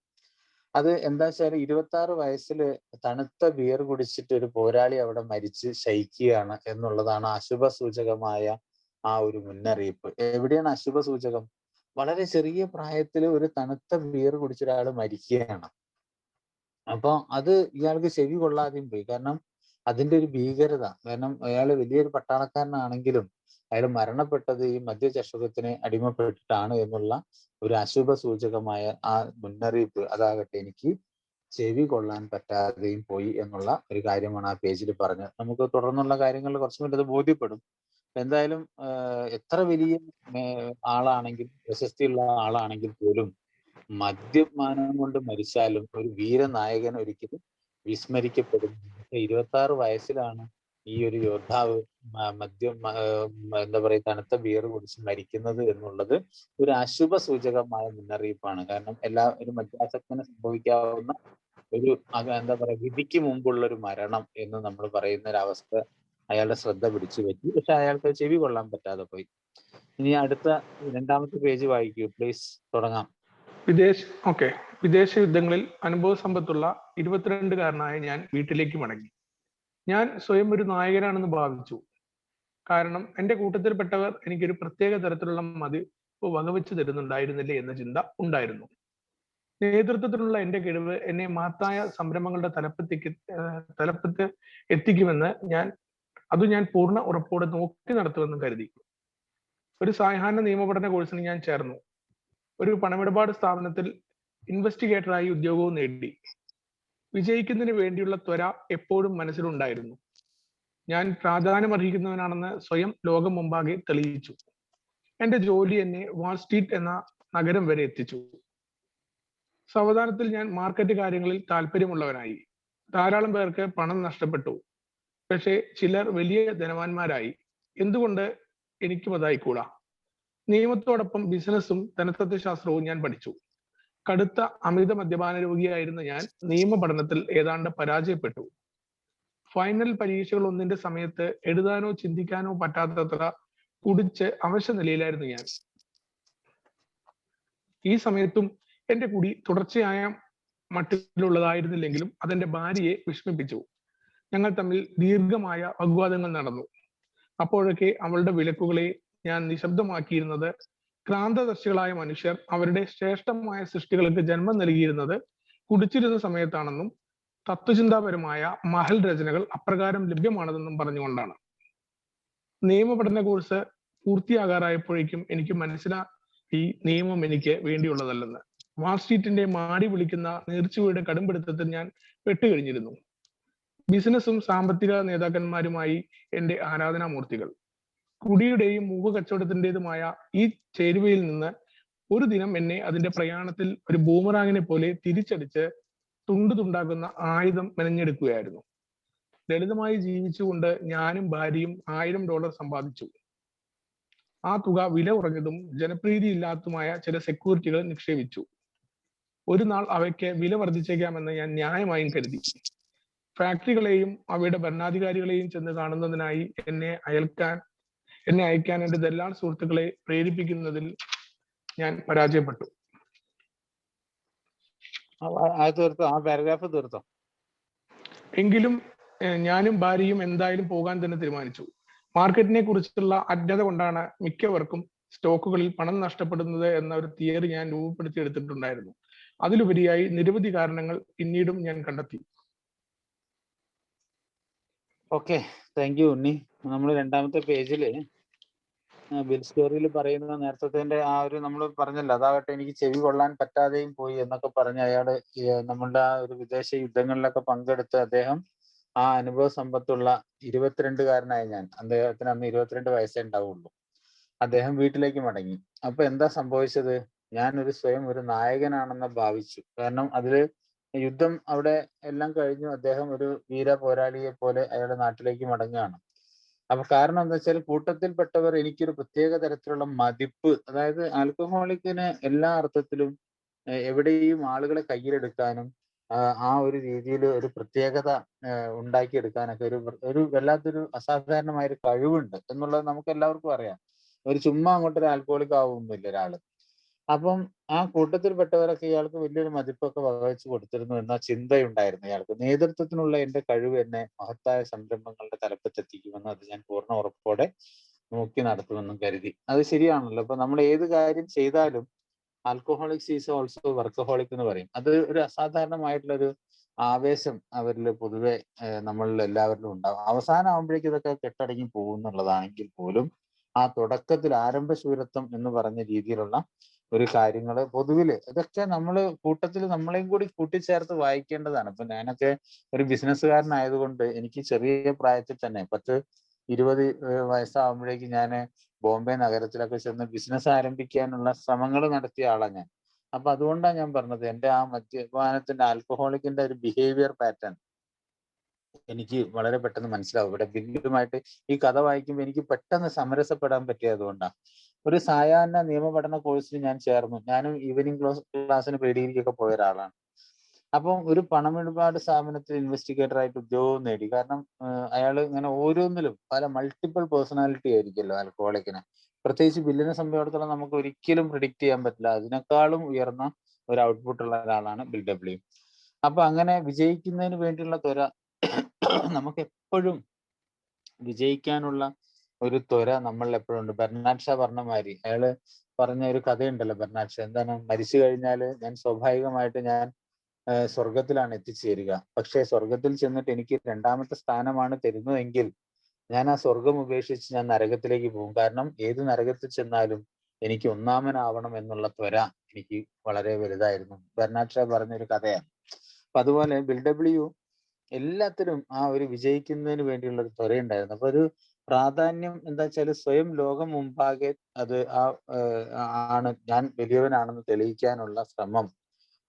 അത് എന്താ വെച്ചാൽ 26 വയസ്സിൽ തണുത്ത ബിയർ കുടിച്ചിട്ട് ഒരു പോരാളി അവിടെ മരിച്ച് ശയിക്കുകയാണ് എന്നുള്ളതാണ് അശുഭ സൂചകമായ ആ ഒരു മുന്നറിയിപ്പ്. എവിടെയാണ് അശുഭ സൂചകം? വളരെ ചെറിയ പ്രായത്തിൽ ഒരു തണുത്ത ബിയർ കുടിച്ച ഒരാൾ മരിക്കുകയാണ്. അപ്പൊ അത് ഇയാൾക്ക് ചെവി കൊള്ളാതെയും പോയി. കാരണം അതിന്റെ ഒരു ഭീകരത. കാരണം അയാൾ വലിയൊരു പട്ടാളക്കാരനാണെങ്കിലും അയാൾ മരണപ്പെട്ടത് ഈ മദ്യചഷകത്തിന് അടിമപ്പെട്ടിട്ടാണ് എന്നുള്ള ഒരു അശുഭ സൂചകമായ ആ മുന്നറിയിപ്പ് അതാകട്ടെ എനിക്ക് ചെവി കൊള്ളാൻ പറ്റാതെയും പോയി എന്നുള്ള ഒരു കാര്യമാണ് ആ പേജിൽ പറഞ്ഞത്. നമുക്ക് തുടർന്നുള്ള കാര്യങ്ങൾ കുറച്ചും കൂടി അത് ബോധ്യപ്പെടും. എന്തായാലും എത്ര വലിയ ആളാണെങ്കിൽ, പ്രശസ്തിയുള്ള ആളാണെങ്കിൽ പോലും മദ്യപാനം കൊണ്ട് മരിച്ചാലും ഒരു വീരനായകൻ ഒരിക്കലും വിസ്മരിക്കപ്പെടും. 26 വയസ്സിലാണ് ഈ ഒരു യോദ്ധാവ് മദ്യം എന്താ പറയുക തണുത്ത ബിയർ കുടിച്ച് മരിക്കുന്നത് എന്നുള്ളത് ഒരു അശുഭ സൂചകമായ മുന്നറിയിപ്പാണ്. കാരണം ഒരു മദ്യാസക്തന് സംഭവിക്കാവുന്ന ഒരു എന്താ പറയാ വിധിക്ക് മുമ്പുള്ള ഒരു മരണം എന്ന് നമ്മൾ പറയുന്ന ഒരവസ്ഥ അയാളുടെ ശ്രദ്ധ പിടിച്ചു പറ്റി. പക്ഷെ അയാൾക്ക് ചെവി കൊള്ളാൻ പറ്റാതെ പോയി. ഇനി അടുത്ത രണ്ടാമത്തെ പേജ് വായിക്കൂ പ്ലീസ്. തുടങ്ങാം. വിദേശ യുദ്ധങ്ങളിൽ അനുഭവ സമ്പത്തുള്ള 22-കാരനായ ഞാൻ വീട്ടിലേക്ക് മടങ്ങി. ഞാൻ സ്വയം ഒരു നായകനാണെന്ന് ഭാവിച്ചു. കാരണം എന്റെ കൂട്ടത്തിൽപ്പെട്ടവർ എനിക്കൊരു പ്രത്യേക തരത്തിലുള്ള മതിപ്പ് വകവെച്ചു തരുന്നുണ്ടായിരുന്നില്ലേ എന്ന ചിന്ത ഉണ്ടായിരുന്നു. നേതൃത്വത്തിലുള്ള എന്റെ കഴിവ് എന്നെ മഹത്തായ സംരംഭങ്ങളുടെ തലപ്പത്ത് എത്തിക്കുമെന്ന് ഞാൻ പൂർണ്ണ ഉറപ്പോടെ നോക്കി നടത്തുമെന്ന് കരുതി. ഒരു സായാഹ്ന നിയമപഠന കോഴ്സിന് ഞാൻ ചേർന്നു. ഒരു പണമിടപാട് സ്ഥാപനത്തിൽ ഇൻവെസ്റ്റിഗേറ്ററായി ഉദ്യോഗവും നേടി. വിജയിക്കുന്നതിന് വേണ്ടിയുള്ള ത്വര എപ്പോഴും മനസ്സിലുണ്ടായിരുന്നു. ഞാൻ പ്രാധാന്യമർഹിക്കുന്നവനാണെന്ന് സ്വയം ലോകം മുമ്പാകെ തെളിയിച്ചു. എന്റെ ജോലി എന്നെ വാൾ സ്ട്രീറ്റ് എന്ന നഗരം വരെ എത്തിച്ചു. സാവധാനത്തിൽ ഞാൻ മാർക്കറ്റ് കാര്യങ്ങളിൽ താല്പര്യമുള്ളവനായി. ധാരാളം പേർക്ക് പണം നഷ്ടപ്പെട്ടു. പക്ഷേ ചിലർ വലിയ ധനവാന്മാരായി. എന്തുകൊണ്ട് എനിക്കും അതായിക്കൂടാ? നിയമത്തോടൊപ്പം ബിസിനസ്സും ധനതത്വശാസ്ത്രവും ഞാൻ പഠിച്ചു. കടുത്ത അമിത മദ്യപാന രോഗിയായിരുന്ന ഞാൻ നിയമ പഠനത്തിൽ ഏതാണ്ട് പരാജയപ്പെട്ടു. ഫൈനൽ പരീക്ഷകൾ ഒന്നിന്റെ സമയത്ത് എഴുതാനോ ചിന്തിക്കാനോ പറ്റാത്തത്ര കുടിച്ച് അവശ നിലയിലായിരുന്നു ഞാൻ. ഈ സമയത്തും എന്റെ കുടി തുടർച്ചയായ മട്ടിലുള്ളതായിരുന്നില്ലെങ്കിലും അതെന്റെ ഭാര്യയെ വിഷമിപ്പിച്ചു. ഞങ്ങൾ തമ്മിൽ ദീർഘമായ വാഗ്വാദങ്ങൾ നടന്നു. അപ്പോഴൊക്കെ അവളുടെ വിലക്കുകളെ ഞാൻ നിശബ്ദമാക്കിയിരുന്നത് ക്രാന്തദർശികളായ മനുഷ്യർ അവരുടെ ശ്രേഷ്ഠമായ സൃഷ്ടികൾക്ക് ജന്മം നൽകിയിരുന്നത് കുടിച്ചിരുന്ന സമയത്താണെന്നും തത്വചിന്താപരമായ മഹൽ രചനകൾ അപ്രകാരം ലഭ്യമാണെന്നും പറഞ്ഞുകൊണ്ടാണ്. നിയമപഠന കോഴ്സ് പൂർത്തിയാകാറായപ്പോഴേക്കും എനിക്ക് മനസ്സിലായി നിയമം എനിക്ക് വേണ്ടിയുള്ളതല്ലെന്ന്. വാൾ സ്ട്രീറ്റിന്റെ മാടി വിളിക്കുന്ന നീർച്ചുവയുടെ കടുംപിടുത്തത്തിൽ ഞാൻ പെട്ടുകഴിഞ്ഞിരുന്നു. ബിസിനസ്സും സാമ്പത്തിക നേതാക്കന്മാരുമായി എന്റെ ആരാധനാമൂർത്തികൾ. കുടിയുടെയും മൂവ് കച്ചവടത്തിൻ്റെതുമായ ഈ ചേരുവയിൽ നിന്ന് ഒരു ദിനം എന്നെ അതിന്റെ പ്രയാണത്തിൽ ഒരു ബൂമറാങ്ങിനെ പോലെ തിരിച്ചടിച്ച് തുണ്ടാക്കുന്ന ആയുധം മെനഞ്ഞെടുക്കുകയായിരുന്നു. ലളിതമായി ജീവിച്ചുകൊണ്ട് ഞാനും ഭാര്യയും $1000 സമ്പാദിച്ചു. ആ തുക വില കുറഞ്ഞതും ജനപ്രീതി ഇല്ലാത്തതുമായ ചില സെക്യൂരിറ്റികൾ നിക്ഷേപിച്ചു. ഒരു നാൾ അവയ്ക്ക് വില വർദ്ധിച്ചേക്കാമെന്ന് ഞാൻ ന്യായമായും കരുതി. ഫാക്ടറികളെയും അവയുടെ ഭരണാധികാരികളെയും ചെന്ന് കാണുന്നതിനായി എന്നെ അയക്കാൻ എന്റെ ദല്ലാൾ സുഹൃത്തുക്കളെ പ്രേരിപ്പിക്കുന്നതിൽ ഞാൻ പരാജയപ്പെട്ടു. ആ പാരഗ്രാഫ് തീർത്തോ? എങ്കിലും ഞാനും ഭാര്യയും എന്തായാലും പോകാൻ തന്നെ തീരുമാനിച്ചു. മാർക്കറ്റിനെ കുറിച്ചുള്ള അജ്ഞത കൊണ്ടാണ് മിക്കവർക്കും സ്റ്റോക്കുകളിൽ പണം നഷ്ടപ്പെടുന്നത് എന്ന ഒരു തിയറി ഞാൻ രൂപപ്പെടുത്തിയെടുത്തിട്ടുണ്ടായിരുന്നു. അതിലുപരിയായി നിരവധി കാരണങ്ങൾ പിന്നീടും ഞാൻ കണ്ടെത്തി. ഓക്കെ, താങ്ക് യു ഉണ്ണി. നമ്മൾ രണ്ടാമത്തെ പേജില് ബിൽ സ്റ്റോറിയിൽ പറയുന്ന നേരത്തെ ആ ഒരു നമ്മൾ പറഞ്ഞല്ലോ, അതാകട്ടെ എനിക്ക് ചെവി കൊള്ളാൻ പറ്റാതെയും പോയി എന്നൊക്കെ പറഞ്ഞ് അയാള് നമ്മളുടെ ആ ഒരു വിദേശ യുദ്ധങ്ങളിലൊക്കെ പങ്കെടുത്ത് അദ്ദേഹം ആ അനുഭവ സമ്പത്തുള്ള 22-കാരനായ ഞാൻ, അദ്ദേഹത്തിന് അന്ന് 22 വയസ്സേ ഉണ്ടാവുള്ളൂ, അദ്ദേഹം വീട്ടിലേക്ക് മടങ്ങി. അപ്പൊ എന്താ സംഭവിച്ചത്? ഞാൻ സ്വയം ഒരു നായകനാണെന്ന് ഭാവിച്ചു. കാരണം അതില് യുദ്ധം അവിടെ എല്ലാം കഴിഞ്ഞു. അദ്ദേഹം ഒരു വീര പോരാളിയെ പോലെ അയാളുടെ നാട്ടിലേക്ക് മടങ്ങുകയാണ്. അപ്പൊ കാരണം എന്താ വെച്ചാൽ കൂട്ടത്തിൽപ്പെട്ടവർ എനിക്കൊരു പ്രത്യേക തരത്തിലുള്ള മതിപ്പ്, അതായത് ആൽക്കഹോളിക്കിന് എല്ലാ അർത്ഥത്തിലും എവിടെയും ആളുകളെ കയ്യിലെടുക്കാനും ആ ഒരു രീതിയിൽ ഒരു പ്രത്യേകത ഉണ്ടാക്കിയെടുക്കാനൊക്കെ ഒരു വല്ലാത്തൊരു അസാധാരണമായ ഒരു കഴിവുണ്ട് എന്നുള്ളത് നമുക്ക് എല്ലാവർക്കും അറിയാം. ഒരു ചുമ്മാ അങ്ങോട്ടൊരു ആൽക്കഹോളിക് ആവുന്നില്ല ഒരാള്. അപ്പം ആ കൂട്ടത്തിൽപ്പെട്ടവരൊക്കെ ഇയാൾക്ക് വലിയൊരു മതിപ്പൊക്കെ വകവെച്ച് കൊടുത്തിരുന്നു എന്ന ചിന്തയുണ്ടായിരുന്നു ഇയാൾക്ക്. നേതൃത്വത്തിനുള്ള എന്റെ കഴിവ് എന്നെ മഹത്തായ സംരംഭങ്ങളുടെ തലപ്പത്തെത്തിക്കുമെന്ന് അത് ഞാൻ പൂർണ്ണ ഉറപ്പോടെ നോക്കി നടത്തുമെന്നും കരുതി. അത് ശരിയാണല്ലോ. അപ്പൊ നമ്മൾ ഏത് കാര്യം ചെയ്താലും ആൽക്കഹോളിക്സ് ഈസ് ഓൾസോ വർക്കഹോളിക് എന്ന് പറയും. അത് ഒരു അസാധാരണമായിട്ടുള്ളൊരു ആവേശം അവരിൽ പൊതുവെ നമ്മളിൽ എല്ലാവരിലും ഉണ്ടാവും. അവസാനം ആകുമ്പോഴേക്കും ഇതൊക്കെ കെട്ടടങ്ങി പോകുന്നുള്ളതാണെങ്കിൽ പോലും ആ തുടക്കത്തിൽ ആരംഭശൂരത്വം എന്ന് പറഞ്ഞ രീതിയിലുള്ള ഒരു കാര്യങ്ങള് പൊതുവില് ഇതൊക്കെ നമ്മള് കൂട്ടത്തിൽ നമ്മളെയും കൂടി കൂട്ടിച്ചേർത്ത് വായിക്കേണ്ടതാണ്. ഇപ്പൊ ഞാനൊക്കെ ഒരു ബിസിനസ്സുകാരനായതുകൊണ്ട് എനിക്ക് ചെറിയ പ്രായത്തിൽ തന്നെ 10-20 വയസ്സാകുമ്പോഴേക്കും ഞാൻ ബോംബെ നഗരത്തിലൊക്കെ ചെന്ന് ബിസിനസ് ആരംഭിക്കാനുള്ള ശ്രമങ്ങൾ നടത്തിയ ആളാണ് ഞാൻ. അപ്പൊ അതുകൊണ്ടാണ് ഞാൻ പറഞ്ഞത് എന്റെ ആ മദ്യപാനത്തിന്റെ ആൽക്കഹോളിക്കിന്റെ ഒരു ബിഹേവിയർ പാറ്റേൺ എനിക്ക് വളരെ പെട്ടെന്ന് മനസ്സിലാവും. ഇവിടെ ബില്ലുമായിട്ട് ഈ കഥ വായിക്കുമ്പോൾ എനിക്ക് പെട്ടെന്ന് സമരസപ്പെടാൻ പറ്റിയത് അതുകൊണ്ടാണ്. ഒരു സായാഹ്ന നിയമപഠന കോഴ്സിന് ഞാൻ ചേർന്നു. ഞാനും ഈവനിങ് ക്ലാസ്സിന് പ്രീ-ഡിഗ്രിക്കൊക്കെ പോയ ഒരാളാണ്. അപ്പം ഒരു പണമിടപാട് സ്ഥാപനത്തിൽ ഇൻവെസ്റ്റിഗേറ്റർ ആയിട്ട് ഉദ്യോഗം നേടി. കാരണം അയാൾ ഇങ്ങനെ ഓരോന്നിലും പല മൾട്ടിപ്പിൾ പേഴ്സണാലിറ്റി ആയിരിക്കുമല്ലോ ആൽക്കഹോളിക്കിന്. പ്രത്യേകിച്ച് ബില്ലിനെ സംബന്ധിച്ചിടത്തോളം നമുക്ക് ഒരിക്കലും പ്രിഡിക്റ്റ് ചെയ്യാൻ പറ്റില്ല. അതിനേക്കാളും ഉയർന്ന ഒരു ഔട്ട്പുട്ട് ഉള്ള ഒരാളാണ് ബിൽ ഡബ്ല്യു. അപ്പൊ അങ്ങനെ വിജയിക്കുന്നതിന് വേണ്ടിയുള്ള ത്വര നമുക്ക് എപ്പോഴും വിജയിക്കാനുള്ള ഒരു ത്വര നമ്മളിൽ എപ്പോഴും ഉണ്ട്. ബെർണാഡ് ഷാ പറഞ്ഞ മാതിരി അയാള് പറഞ്ഞ ഒരു കഥയുണ്ടല്ലോ ബെർണാഡ് ഷാ, എന്താണ്, മരിച്ചു കഴിഞ്ഞാല് ഞാൻ സ്വാഭാവികമായിട്ട് ഞാൻ സ്വർഗത്തിലാണ് എത്തിച്ചേരുക. പക്ഷേ സ്വർഗത്തിൽ ചെന്നിട്ട് എനിക്ക് രണ്ടാമത്തെ സ്ഥാനമാണ് തരുന്നതെങ്കിൽ ഞാൻ ആ സ്വർഗം ഉപേക്ഷിച്ച് ഞാൻ നരകത്തിലേക്ക് പോകും. കാരണം ഏത് നരകത്തിൽ ചെന്നാലും എനിക്ക് ഒന്നാമനാവണം എന്നുള്ള ത്വര എനിക്ക് വളരെ വലുതായിരുന്നു. ബെർണാഡ് ഷാ പറഞ്ഞൊരു കഥയാണ്. അപ്പൊ അതുപോലെ ബിൽ ഡബ്ല്യു എല്ലാത്തിലും ആ ഒരു വിജയിക്കുന്നതിന് വേണ്ടിയുള്ള ഒരു ത്വരയുണ്ടായിരുന്നു. അപ്പൊ ഒരു പ്രാധാന്യം എന്താ വെച്ചാൽ സ്വയം ലോകം മുമ്പാകെ അത് ആണ് ഞാൻ വലിയവനാണെന്ന് തെളിയിക്കാനുള്ള ശ്രമം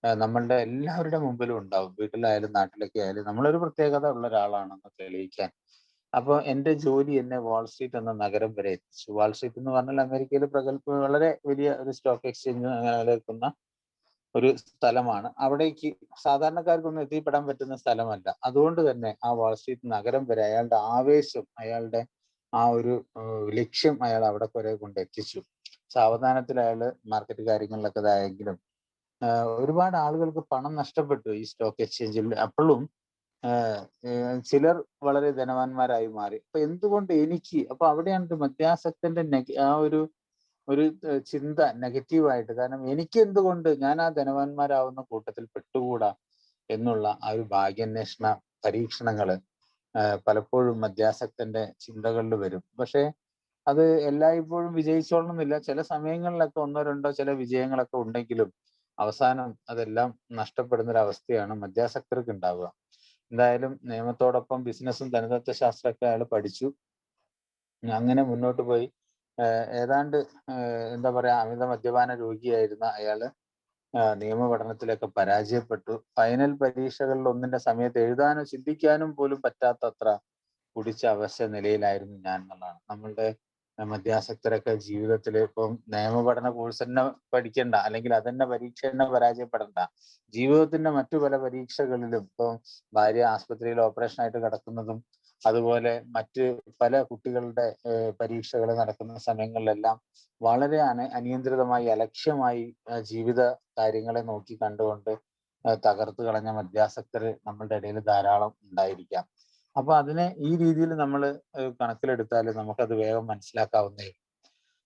നമ്മളുടെ എല്ലാവരുടെ മുമ്പിലും ഉണ്ടാവും. വീട്ടിലായാലും നാട്ടിലൊക്കെ ആയാലും നമ്മളൊരു പ്രത്യേകത ഉള്ള ഒരാളാണെന്ന് തെളിയിക്കാൻ. അപ്പൊ എന്റെ ജോലി എന്നെ വാൾസ്ട്രീറ്റ് എന്ന നഗരം വരെ എത്തിച്ചു. വാൾസ്ട്രീറ്റ് എന്ന് പറഞ്ഞാൽ അമേരിക്കയിൽ വളരെ വലിയ ഒരു സ്റ്റോക്ക് എക്സ്ചേഞ്ച് നിലനിൽക്കുന്ന ഒരു സ്ഥലമാണ്. അവിടേക്ക് സാധാരണക്കാർക്കൊന്നും എത്തിപ്പെടാൻ പറ്റുന്ന സ്ഥലമല്ല. അതുകൊണ്ട് തന്നെ ആ വാൾസ്ട്രീറ്റ് നഗരം വരെ അയാളുടെ ആവേശം, അയാളുടെ ആ ഒരു ലക്ഷ്യം അയാൾ അവിടെ വരെ കൊണ്ട് എത്തിച്ചു. സാവധാനത്തിൽ അയാൾ മാർക്കറ്റ് കാര്യങ്ങളിലൊക്കെ ഇതായെങ്കിലും ഒരുപാട് ആളുകൾക്ക് പണം നഷ്ടപ്പെട്ടു ഈ സ്റ്റോക്ക് എക്സ്ചേഞ്ചിൽ. അപ്പോഴും ചിലർ വളരെ ധനവാന്മാരായി മാറി. അപ്പൊ എന്തുകൊണ്ട് എനിക്ക്, അപ്പൊ അവിടെയാണ് മദ്യാസക്തന്റെ ആ ഒരു ചിന്ത നെഗറ്റീവായിട്ട്, കാരണം എനിക്ക് എന്തുകൊണ്ട് ഞാൻ ആ ധനവാന്മാരാവുന്ന കൂട്ടത്തിൽ പെട്ടുകൂടാ എന്നുള്ള ആ ഒരു ഭാഗ്യാന്വേഷണ പരീക്ഷണങ്ങള് പലപ്പോഴും മദ്യാസക്തന്റെ ചിന്തകളിൽ വരും. പക്ഷെ അത് എല്ലായ്പ്പോഴും വിജയിച്ചോളണമെന്നില്ല. ചില സമയങ്ങളിലൊക്കെ ഒന്നോ രണ്ടോ ചില വിജയങ്ങളൊക്കെ ഉണ്ടെങ്കിലും അവസാനം അതെല്ലാം നഷ്ടപ്പെടുന്ന ഒരു അവസ്ഥയാണ് മദ്യാസക്തർക്ക് ഉണ്ടാവുക. എന്തായാലും നിയമത്തോടൊപ്പം ബിസിനസ്സും ധനതത്വശാസ്ത്രമൊക്കെ അയാൾ പഠിച്ചു. അങ്ങനെ മുന്നോട്ട് പോയി. ഏതാണ്ട് എന്താ പറയാ, അമിത മദ്യപാന രോഗിയായിരുന്ന അയാള് നിയമപഠനത്തിലൊക്കെ പരാജയപ്പെട്ടു. ഫൈനൽ പരീക്ഷകളിൽ ഒന്നിന്റെ സമയത്ത് എഴുതാനോ ചിന്തിക്കാനും പോലും പറ്റാത്തത്ര കുടിച്ച അവശ നിലയിലായിരുന്നു ഞാൻ എന്നുള്ളതാണ്. നമ്മളുടെ മദ്യാസക്തരൊക്കെ ജീവിതത്തിൽ ഇപ്പം നിയമപഠന കോഴ്സ് തന്നെ പഠിക്കണ്ട, അല്ലെങ്കിൽ അതന്നെ പരീക്ഷ തന്നെ പരാജയപ്പെടണ്ട, ജീവിതത്തിന്റെ മറ്റു പല പരീക്ഷകളിലും ഇപ്പം ഭാര്യ ആസ്പത്രിയിൽ ഓപ്പറേഷൻ ആയിട്ട് കിടക്കുന്നതും അതുപോലെ മറ്റ് പല കുട്ടികളുടെ പരീക്ഷകൾ നടക്കുന്ന സമയങ്ങളിലെല്ലാം വളരെ അനിയന്ത്രിതമായി അലക്ഷ്യമായി ജീവിത കാര്യങ്ങളെ നോക്കി കണ്ടുകൊണ്ട് തകർത്ത് കളഞ്ഞ മദ്യാസക്തർ നമ്മളുടെ ഇടയിൽ ധാരാളം ഉണ്ടായിരിക്കാം. അപ്പൊ അതിനെ ഈ രീതിയിൽ നമ്മൾ കണക്കിലെടുത്താൽ നമുക്കത് വേഗം മനസ്സിലാക്കാവുന്നേ.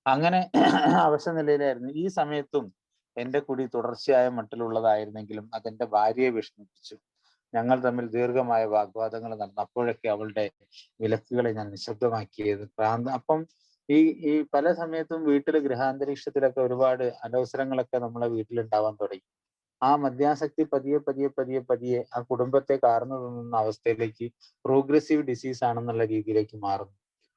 അങ്ങനെ അവശ നിലയിലായിരുന്നു. ഈ സമയത്തും എന്റെ കുടി തുടർച്ചയായ മട്ടിലുള്ളതായിരുന്നെങ്കിലും അതെന്റെ ഭാര്യയെ വിഷമിപ്പിച്ചു. ഞങ്ങൾ തമ്മിൽ ദീർഘമായ വാഗ്വാദങ്ങൾ നടന്നു. അപ്പോഴൊക്കെ അവളുടെ വിലക്കുകളെ ഞാൻ നിശബ്ദമാക്കിയത് അപ്പം ഈ പല സമയത്തും വീട്ടില് ഗൃഹാന്തരീക്ഷത്തിലൊക്കെ ഒരുപാട് അനവസരങ്ങളൊക്കെ നമ്മളെ വീട്ടിലുണ്ടാവാൻ തുടങ്ങി. ആ മദ്യാസക്തി പതിയെ പതിയെ പതിയെ പതിയെ ആ കുടുംബത്തെ കാർന്നു തിന്നുന്ന അവസ്ഥയിലേക്ക് പ്രോഗ്രസീവ് ഡിസീസ് ആണെന്നുള്ള രീതിയിലേക്ക് മാറുന്നു.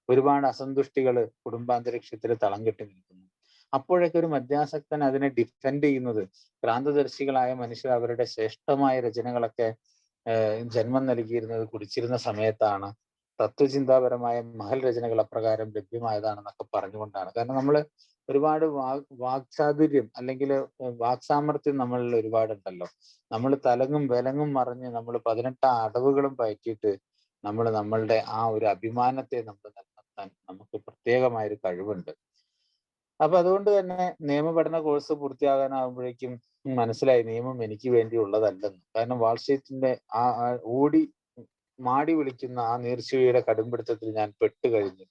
ഒരുപാട് അസന്തുഷ്ടികൾ കുടുംബാന്തരീക്ഷത്തിൽ തളം കെട്ടി നിൽക്കുന്നു. അപ്പോഴൊക്കെ ഒരു മദ്യാസക്തൻ അതിനെ ഡിഫെൻഡ് ചെയ്യുന്നത്, ക്രാന്തദർശികളായ മനുഷ്യർ അവരുടെ ശ്രേഷ്ഠമായ രചനകളൊക്കെ ജന്മം നൽകിയിരുന്നത് കുടിച്ചിരുന്ന സമയത്താണ്. തത്വചിന്താപരമായ മഹൽ രചനകൾ അപ്രകാരം ലഭ്യമായതാണെന്നൊക്കെ പറഞ്ഞുകൊണ്ടാണ്. കാരണം നമ്മൾ ഒരുപാട് വാക്ചാതുര്യം അല്ലെങ്കിൽ വാക്സാമർത്ഥ്യം നമ്മളിൽ ഒരുപാടുണ്ടല്ലോ. നമ്മൾ തലങ്ങും വിലങ്ങും മറിഞ്ഞ് നമ്മൾ 18 അടവുകളും പയറ്റിയിട്ട് നമ്മളുടെ ആ ഒരു അഭിമാനത്തെ നമ്മൾ നിലനിർത്താൻ നമുക്ക് പ്രത്യേകമായ ഒരു കഴിവുണ്ട്. അപ്പൊ അതുകൊണ്ട് തന്നെ നിയമപഠന കോഴ്സ് പൂർത്തിയാകാനാകുമ്പോഴേക്കും മനസ്സിലായി നിയമം എനിക്ക് വേണ്ടി ഉള്ളതല്ലെന്ന്. കാരണം വാൾസ്ട്രീറ്റിന്റെ ആ മാടി വിളിക്കുന്ന ആ നീർച്ചുഴിയുടെ കടുംപിടുത്തത്തിൽ ഞാൻ പെട്ടുകഴിഞ്ഞു.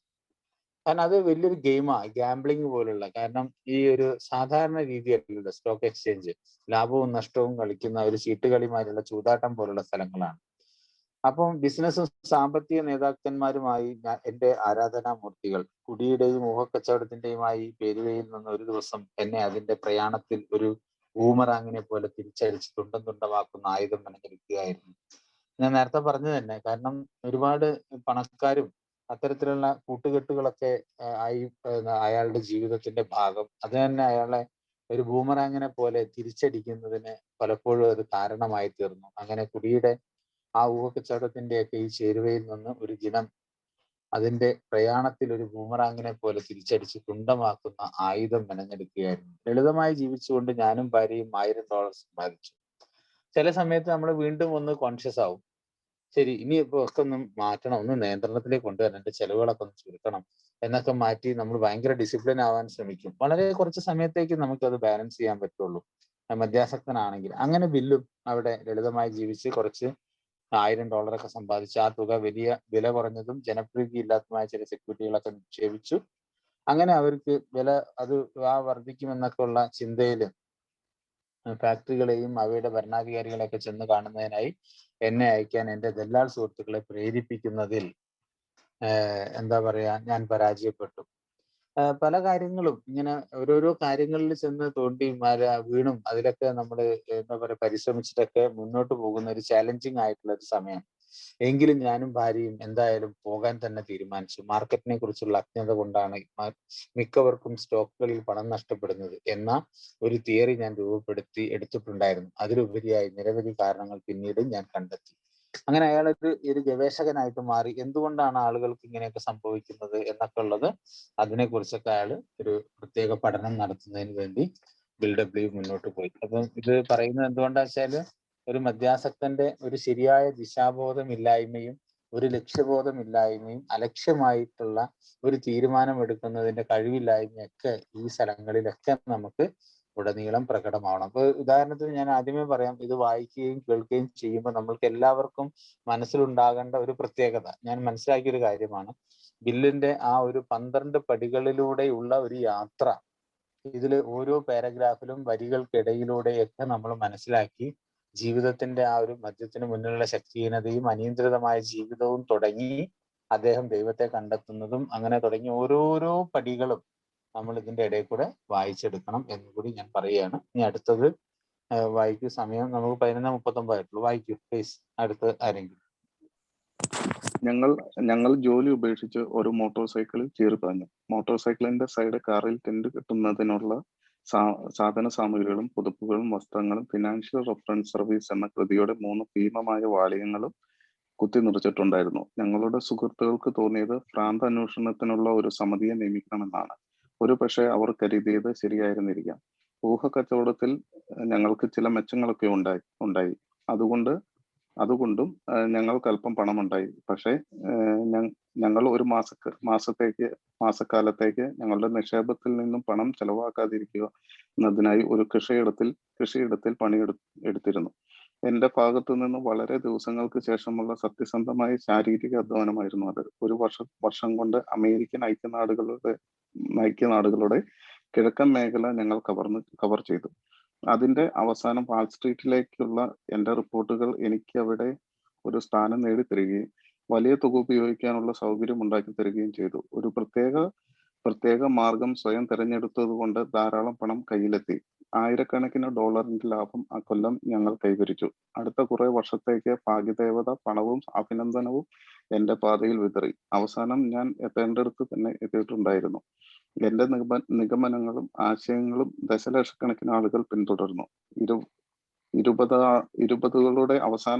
കാരണം അത് വലിയൊരു ഗെയിമാണ്, ഗാംബ്ലിംഗ് പോലുള്ള. കാരണം ഈ ഒരു സാധാരണ രീതിയല്ലല്ലോ സ്റ്റോക്ക് എക്സ്ചേഞ്ച്. ലാഭവും നഷ്ടവും കളിക്കുന്ന ഒരു ചീട്ടുകളിമാരുള്ള ചൂതാട്ടം പോലുള്ള സ്ഥലങ്ങളാണ്. അപ്പം ബിസിനസ്സും സാമ്പത്തിക നേതാക്കന്മാരുമായി എന്റെ ആരാധനാമൂർത്തികൾ കുടിയുടെയും ഊഹക്കച്ചവടത്തിന്റെയുമായി പെരുവയിൽ നിന്ന് ഒരു ദിവസം എന്നെ അതിന്റെ പ്രയാണത്തിൽ ഒരു ബൂമറാങ്ങിനെ പോലെ തിരിച്ചടിച്ച് തുണ്ടം തുണ്ടമാക്കുന്ന ആയുധം മെനഞ്ഞെടുക്കുകയായിരുന്നു. ഞാൻ നേരത്തെ പറഞ്ഞു തന്നെ, കാരണം ഒരുപാട് പണക്കാരും അത്തരത്തിലുള്ള കൂട്ടുകെട്ടുകളൊക്കെ ആയി അയാളുടെ ജീവിതത്തിന്റെ ഭാഗം. അത് തന്നെ അയാളെ ഒരു ബൂമറാങ്ങിനെ പോലെ തിരിച്ചടിക്കുന്നതിന് പലപ്പോഴും അത് കാരണമായി തീർന്നു. അങ്ങനെ കുടിയുടെ ആ ഊഹക്കച്ചവടത്തിന്റെയൊക്കെ ഈ ചേരുവയിൽ നിന്ന് ഒരു ദിനം അതിന്റെ പ്രയാണത്തിൽ ഒരു ബൂമറാങ്ങിനെ പോലെ തിരിച്ചടിച്ച് തുണ്ടമാക്കുന്ന ആയുധം മെനഞ്ഞെടുക്കുകയായിരുന്നു. ലളിതമായി ജീവിച്ചുകൊണ്ട് ഞാനും ഭാര്യയും $1000 സമ്പാദിച്ചു. ചില സമയത്ത് നമ്മൾ വീണ്ടും ഒന്ന് കോൺഷ്യസ് ആവും. ശരി, ഇനിയിപ്പോ ഒക്കെ ഒന്ന് മാറ്റണം, ഒന്ന് നിയന്ത്രണത്തിലേക്ക് കൊണ്ടുവരണം, എന്റെ ചെലവുകളൊക്കെ ഒന്ന് ചുരുക്കണം എന്നൊക്കെ മാറ്റി നമ്മൾ ഭയങ്കര ഡിസിപ്ലിൻ ആവാൻ ശ്രമിക്കും. വളരെ കുറച്ച് സമയത്തേക്ക് നമുക്ക് അത് ബാലൻസ് ചെയ്യാൻ പറ്റുള്ളൂ മദ്യാസക്തനാണെങ്കിൽ. അങ്ങനെ ബില്ലും അവിടെ ലളിതമായി ജീവിച്ച് കുറച്ച് $1000 ഒക്കെ സമ്പാദിച്ച് ആ തുക വലിയ വില കുറഞ്ഞതും ജനപ്രീതി ഇല്ലാത്തതുമായ ചില സെക്യൂരിറ്റികളൊക്കെ നിക്ഷേപിച്ചു. അങ്ങനെ അവർക്ക് വില അത് വർദ്ധിക്കുമെന്നൊക്കെ ഉള്ള ചിന്തയില് ഫാക്ടറികളെയും അവയുടെ ഭരണാധികാരികളെയൊക്കെ ചെന്ന് കാണുന്നതിനായി എന്നെ അയക്കാൻ എൻ്റെ ദല്ലാൽ സുഹൃത്തുക്കളെ പ്രേരിപ്പിക്കുന്നതിൽ എന്താ പറയാ, ഞാൻ പരാജയപ്പെട്ടു. പല കാര്യങ്ങളും ഇങ്ങനെ ഓരോരോ കാര്യങ്ങളിൽ ചെന്ന് തോണ്ടിയും വീണും അതിലൊക്കെ നമ്മൾ എന്താ പറയുക പരിശ്രമിച്ചിട്ടൊക്കെ മുന്നോട്ട് പോകുന്ന ഒരു ചാലഞ്ചിങ് ആയിട്ടുള്ള ഒരു സമയം. എങ്കിലും ഞാനും ഭാര്യയും എന്തായാലും പോകാൻ തന്നെ തീരുമാനിച്ചു. മാർക്കറ്റിനെ കുറിച്ചുള്ള അജ്ഞത കൊണ്ടാണ് മിക്കവർക്കും സ്റ്റോക്കുകളിൽ പണം നഷ്ടപ്പെടുന്നത് എന്ന ഒരു തിയറി ഞാൻ രൂപപ്പെടുത്തി എടുത്തിട്ടുണ്ടായിരുന്നു. അതിലുപരിയായി നിരവധി കാരണങ്ങൾ പിന്നീട് ഞാൻ കണ്ടെത്തി. അങ്ങനെ അയാൾ ഒരു ഗവേഷകനായിട്ട് മാറി. എന്തുകൊണ്ടാണ് ആളുകൾക്ക് ഇങ്ങനെയൊക്കെ സംഭവിക്കുന്നത് എന്നൊക്കെ ഉള്ളത് അതിനെക്കുറിച്ചൊക്കെ അയാൾ ഒരു പ്രത്യേക പഠനം നടത്തുന്നതിന് വേണ്ടി ബിൽഡബ്ല്യൂ മുന്നോട്ട് പോയി. അപ്പം ഇത് പറയുന്നത് എന്തുകൊണ്ടാ വെച്ചാല് ഒരു മദ്യാസക്തന്റെ ഒരു ശരിയായ ദിശാബോധമില്ലായ്മയും ഒരു ലക്ഷ്യബോധമില്ലായ്മയും അലക്ഷ്യമായിട്ടുള്ള ഒരു തീരുമാനം എടുക്കുന്നതിന്റെ കഴിവില്ലായ്മയൊക്കെ ഈ സ്ഥലങ്ങളിലൊക്കെ നമുക്ക് ഉടനീളം പ്രകടമാവണം. അപ്പൊ ഉദാഹരണത്തിന് ഞാൻ ആദ്യമേ പറയാം, ഇത് വായിക്കുകയും കേൾക്കുകയും ചെയ്യുമ്പോൾ നമ്മൾക്ക് എല്ലാവർക്കും മനസ്സിലുണ്ടാകേണ്ട ഒരു പ്രത്യേകത ഞാൻ മനസ്സിലാക്കിയൊരു കാര്യമാണ്. ബില്ലിന്റെ ആ ഒരു 12 പടികളിലൂടെയുള്ള ഒരു യാത്ര, ഇതിൽ ഓരോ പാരഗ്രാഫിലും വരികൾക്കിടയിലൂടെയൊക്കെ നമ്മൾ മനസ്സിലാക്കി ജീവിതത്തിന്റെ ആ ഒരു മദ്യത്തിന് മുന്നിലുള്ള ശക്തിഹീനതയും അനിയന്ത്രിതമായ ജീവിതവും തുടങ്ങി അദ്ദേഹം ദൈവത്തെ കണ്ടെത്തുന്നതും അങ്ങനെ തുടങ്ങി ഓരോരോ പടികളും നമ്മൾ ഇതിന്റെ ഇടയിൽ കൂടെ വായിച്ചെടുക്കണം എന്നുകൂടി ഞാൻ പറയുകയാണ്. ഇനി അടുത്തത് വായിക്കൂ. സമയം നമുക്ക് 11:39 ആയിട്ടുള്ളൂ. വായിക്കൂ പ്ലീസ്. അടുത്ത് ആരെങ്കിലും. ഞങ്ങൾ ജോലി ഉപേക്ഷിച്ച് ഒരു മോട്ടോർ സൈക്കിളിൽ ചീറിപ്പാഞ്ഞു. മോട്ടോർ സൈക്കിളിന്റെ സൈഡ് കാറിൽ ടെന്റ് കെട്ടുന്നതിനുള്ള സാധന സാമഗ്രികളും പുതുപ്പുകളും വസ്ത്രങ്ങളും ഫിനാൻഷ്യൽ റെഫറൻസ് സർവീസ് എന്ന കൃതിയുടെ 3 ഭീമമായ വാളികങ്ങളും കുത്തി നിറച്ചിട്ടുണ്ടായിരുന്നു. ഞങ്ങളുടെ സുഹൃത്തുക്കൾക്ക് തോന്നിയത് ഭ്രാന്ത അന്വേഷണത്തിനുള്ള ഒരു സമിതിയെ നിയമിക്കണമെന്നാണ്. ഒരു പക്ഷേ അവർ കരുതിയത് ശരിയായിരുന്നിരിക്കാം. ഊഹക്കച്ചവടത്തിൽ ഞങ്ങൾക്ക് ചില മെച്ചങ്ങളൊക്കെ ഉണ്ടായി. അതുകൊണ്ടും ഞങ്ങൾക്ക് അല്പം പണമുണ്ടായി. പക്ഷേ ഞങ്ങൾ ഒരു മാസക്കാലത്തേക്ക് ഞങ്ങളുടെ നിക്ഷേപത്തിൽ നിന്നും പണം ചെലവാക്കാതിരിക്കുക എന്നതിനായി ഒരു കൃഷിയിടത്തിൽ പണിയെടുത്തിരുന്നു. എന്റെ ഭാഗത്തു നിന്ന് വളരെ ദിവസങ്ങൾക്ക് ശേഷമുള്ള സത്യസന്ധമായ ശാരീരിക അധ്വാനമായിരുന്നു അത്. ഒരു വർഷം കൊണ്ട് അമേരിക്കൻ ഐക്യനാടുകളുടെ കിഴക്കൻ മേഖല ഞങ്ങൾ കവർ ചെയ്തു. അതിന്റെ അവസാനം വാൾ സ്ട്രീറ്റിലേക്കുള്ള എന്റെ റിപ്പോർട്ടുകൾ എനിക്ക് അവിടെ ഒരു സ്ഥാനം നേടിത്തരികയും വലിയ തുക ഉപയോഗിക്കാനുള്ള സൗകര്യം ഉണ്ടാക്കി തരികയും ചെയ്തു. ഒരു പ്രത്യേക മാർഗം സ്വയം തിരഞ്ഞെടുത്തത് കൊണ്ട് ധാരാളം പണം കയ്യിലെത്തി. ആയിരക്കണക്കിന് ഡോളറിന്റെ ലാഭം ആ കൊല്ലം ഞങ്ങൾ കൈവരിച്ചു. അടുത്ത കുറെ വർഷത്തേക്ക് ഭാഗ്യദേവത പണവും അഭിനന്ദനവും എന്റെ പാതയിൽ വിതറി. അവസാനം ഞാൻ എത്തേണ്ടടുത്ത് തന്നെ എത്തിയിട്ടുണ്ടായിരുന്നു. എന്റെ നിഗമനങ്ങളും ആശയങ്ങളും ദശലക്ഷക്കണക്കിന് ആളുകൾ പിന്തുടർന്നു. 20കളുടെ അവസാന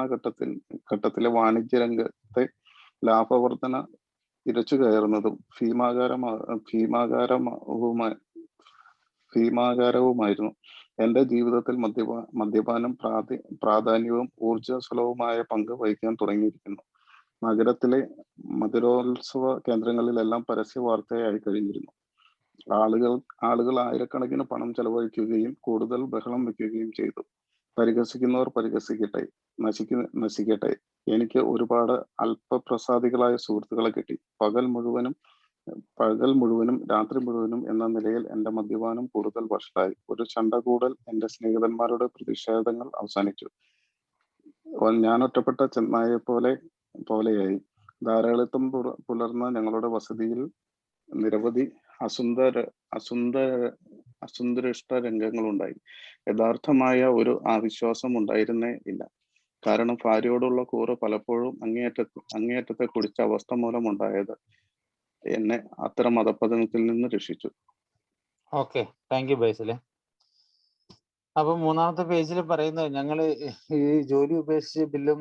ഘട്ടത്തിലെ വാണിജ്യ രംഗത്തെ ലാഭവർധന ഇരച്ചു കയറുന്നതും ഭീമാകാരവുമായിരുന്നു. എന്റെ ജീവിതത്തിൽ മദ്യപാനം പ്രാധാന്യവും ഊർജ്ജസ്വലവുമായ പങ്ക് വഹിക്കാൻ തുടങ്ങിയിരിക്കുന്നു. നഗരത്തിലെ മധുരോത്സവ കേന്ദ്രങ്ങളിലെല്ലാം പരസ്യ വാർത്തയായി കഴിഞ്ഞിരുന്നു. ആളുകൾ ആയിരക്കണക്കിന് പണം ചെലവഴിക്കുകയും കൂടുതൽ ബഹളം വെക്കുകയും ചെയ്തു. പരിഹസിക്കുന്നവർ പരിഹസിക്കട്ടെ, നശിക്കട്ടെ. എനിക്ക് ഒരുപാട് അല്പപ്രസാദികളായ സുഹൃത്തുക്കളെ കിട്ടി. പകൽ മുഴുവനും രാത്രി മുഴുവനും എന്ന നിലയിൽ എന്റെ മദ്യപാനം കൂടുതൽ വഷളായി. ഒരു ചണ്ടകൂടൽ എന്റെ സ്നേഹിതന്മാരുടെ പ്രതിഷേധങ്ങൾ അവസാനിച്ചു. ഞാൻ ഒറ്റപ്പെട്ട ചെന്നായെ പോലെയായി. ധാരാളിത്തം പുലർന്ന ഞങ്ങളുടെ വസതിയിൽ നിരവധി അസുന്ദരിഷ്ട രംഗങ്ങളുണ്ടായി. യഥാർത്ഥമായ ഒരു ആവിശ്വാസം ഉണ്ടായിരുന്നേ ഇല്ല. കാരണം ഭാര്യയോടുള്ള കൂറ് പലപ്പോഴും അങ്ങേയറ്റത്തെ കുടിച്ച അവസ്ഥ മൂലമുണ്ടായത് എന്നെ അത്തരം അധപ്പതനത്തിൽ നിന്ന് രക്ഷിച്ചു. ഓക്കെ, താങ്ക് യു ബൈസലെ. അപ്പൊ മൂന്നാമത്തെ പേജിൽ പറയുന്നത് ഞങ്ങള് ഈ ജോലി ഉപേക്ഷിച്ച് ബില്ലും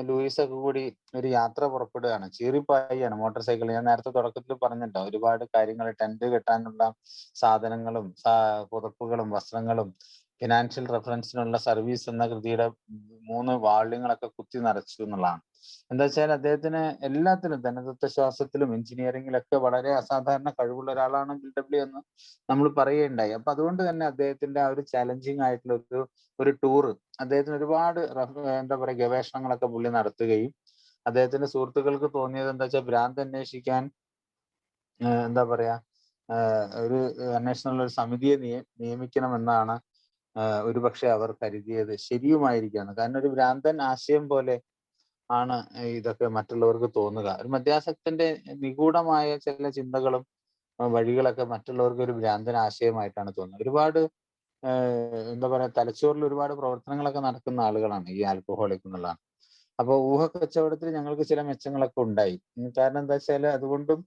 ലൂയിസ് ഒക്കെ കൂടി ഒരു യാത്ര പുറപ്പെടുകയാണ്. ചീറിപ്പായാണ് മോട്ടോർ സൈക്കിൾ. ഞാൻ നേരത്തെ തുടക്കത്തിൽ പറഞ്ഞിട്ടോ, ഒരുപാട് കാര്യങ്ങൾ, ടെന്റ് കെട്ടാനുള്ള സാധനങ്ങളും പുതപ്പുകളും വസ്ത്രങ്ങളും ഫിനാൻഷ്യൽ റെഫറൻസിനുള്ള സർവീസ് എന്ന കൃതിയുടെ 3 വാള്യങ്ങളൊക്കെ കുത്തി നിറച്ചു എന്നുള്ളതാണ്. എന്താ വെച്ചാൽ അദ്ദേഹത്തിന് എല്ലാത്തിലും, ധനതത്വശാസ്ത്രത്തിലും എഞ്ചിനീയറിംഗിലൊക്കെ വളരെ അസാധാരണ കഴിവുള്ള ഒരാളാണ് BW എന്ന് നമ്മൾ പറയുകയുണ്ടായി. അപ്പൊ അതുകൊണ്ട് തന്നെ അദ്ദേഹത്തിന്റെ ആ ഒരു ചാലഞ്ചിങ് ആയിട്ടുള്ള ഒരു ടൂറ്, അദ്ദേഹത്തിന് ഒരുപാട് എന്താ പറയുക ഗവേഷണങ്ങളൊക്കെ പുള്ളി നടത്തുകയും അദ്ദേഹത്തിന്റെ സുഹൃത്തുക്കൾക്ക് തോന്നിയത് എന്താ വെച്ചാൽ ഭ്രാന്ത് അന്വേഷിക്കാൻ എന്താ പറയാ ഒരു അന്വേഷണമുള്ള ഒരു സമിതിയെ നിയമിക്കണമെന്നാണ് ഒരുപക്ഷെ അവർ കരുതിയത്. ശരിയുമായിരിക്കാണ്. കാരണം ഒരു ഭ്രാന്തൻ ആശയം പോലെ ആണ് ഇതൊക്കെ മറ്റുള്ളവർക്ക് തോന്നുക. ഒരു മദ്യാസക്തന്റെ നിഗൂഢമായ ചില ചിന്തകളും വഴികളൊക്കെ മറ്റുള്ളവർക്ക് ഒരു ഭ്രാന്തൻ ആശയമായിട്ടാണ് തോന്നുന്നത്. ഒരുപാട് എന്താ പറയാ തലച്ചോറിൽ ഒരുപാട് പ്രവർത്തനങ്ങളൊക്കെ നടക്കുന്ന ആളുകളാണ് ഈ ആൽക്കഹോളിക് എന്നുള്ളതാണ്. അപ്പൊ കച്ചവടത്തിൽ ഞങ്ങൾക്ക് ചില മെച്ചങ്ങളൊക്കെ ഉണ്ടായി. കാരണം എന്താ വെച്ചാൽ അതുകൊണ്ടും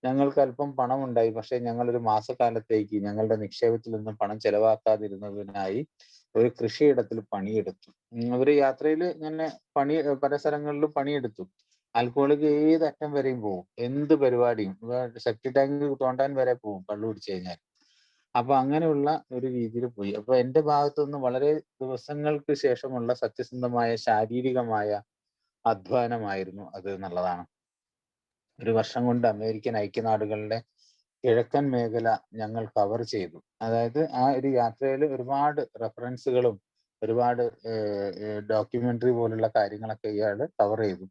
ഞങ്ങൾക്ക് അല്പം പണം ഉണ്ടായി. പക്ഷെ ഞങ്ങൾ ഒരു മാസക്കാലത്തേക്ക് ഞങ്ങളുടെ നിക്ഷേപത്തിൽ നിന്നും പണം ചെലവാക്കാതിരുന്നതിനായി ഒരു കൃഷിയിടത്തിൽ പണിയെടുത്തു. ഒരു യാത്രയിൽ ഇങ്ങനെ പല സ്ഥലങ്ങളിലും പണിയെടുത്തു. ആൽക്കഹോളിക് ഏത് അറ്റം വരെയും പോകും, എന്ത് പരിപാടിയും, സെപ്റ്റി ടാങ്ക് തോണ്ടാൻ വരെ പോകും കള്ളു കുടിച്ചു കഴിഞ്ഞാൽ. അപ്പൊ അങ്ങനെയുള്ള ഒരു രീതിയിൽ പോയി. അപ്പൊ എന്റെ ഭാഗത്തുനിന്ന് വളരെ ദിവസങ്ങൾക്ക് ശേഷമുള്ള സത്യസന്ധമായ ശാരീരികമായ അധ്വാനമായിരുന്നു അത് എന്നുള്ളതാണ്. ഒരു വർഷം കൊണ്ട് അമേരിക്കൻ ഐക്യനാടുകളുടെ കിഴക്കൻ മേഖല ഞങ്ങൾ കവർ ചെയ്തു. അതായത് ആ ഒരു യാത്രയിൽ ഒരുപാട് റെഫറൻസുകളും ഒരുപാട് ഡോക്യുമെന്ററി പോലുള്ള കാര്യങ്ങളൊക്കെ ഇയാള് കവർ ചെയ്തു.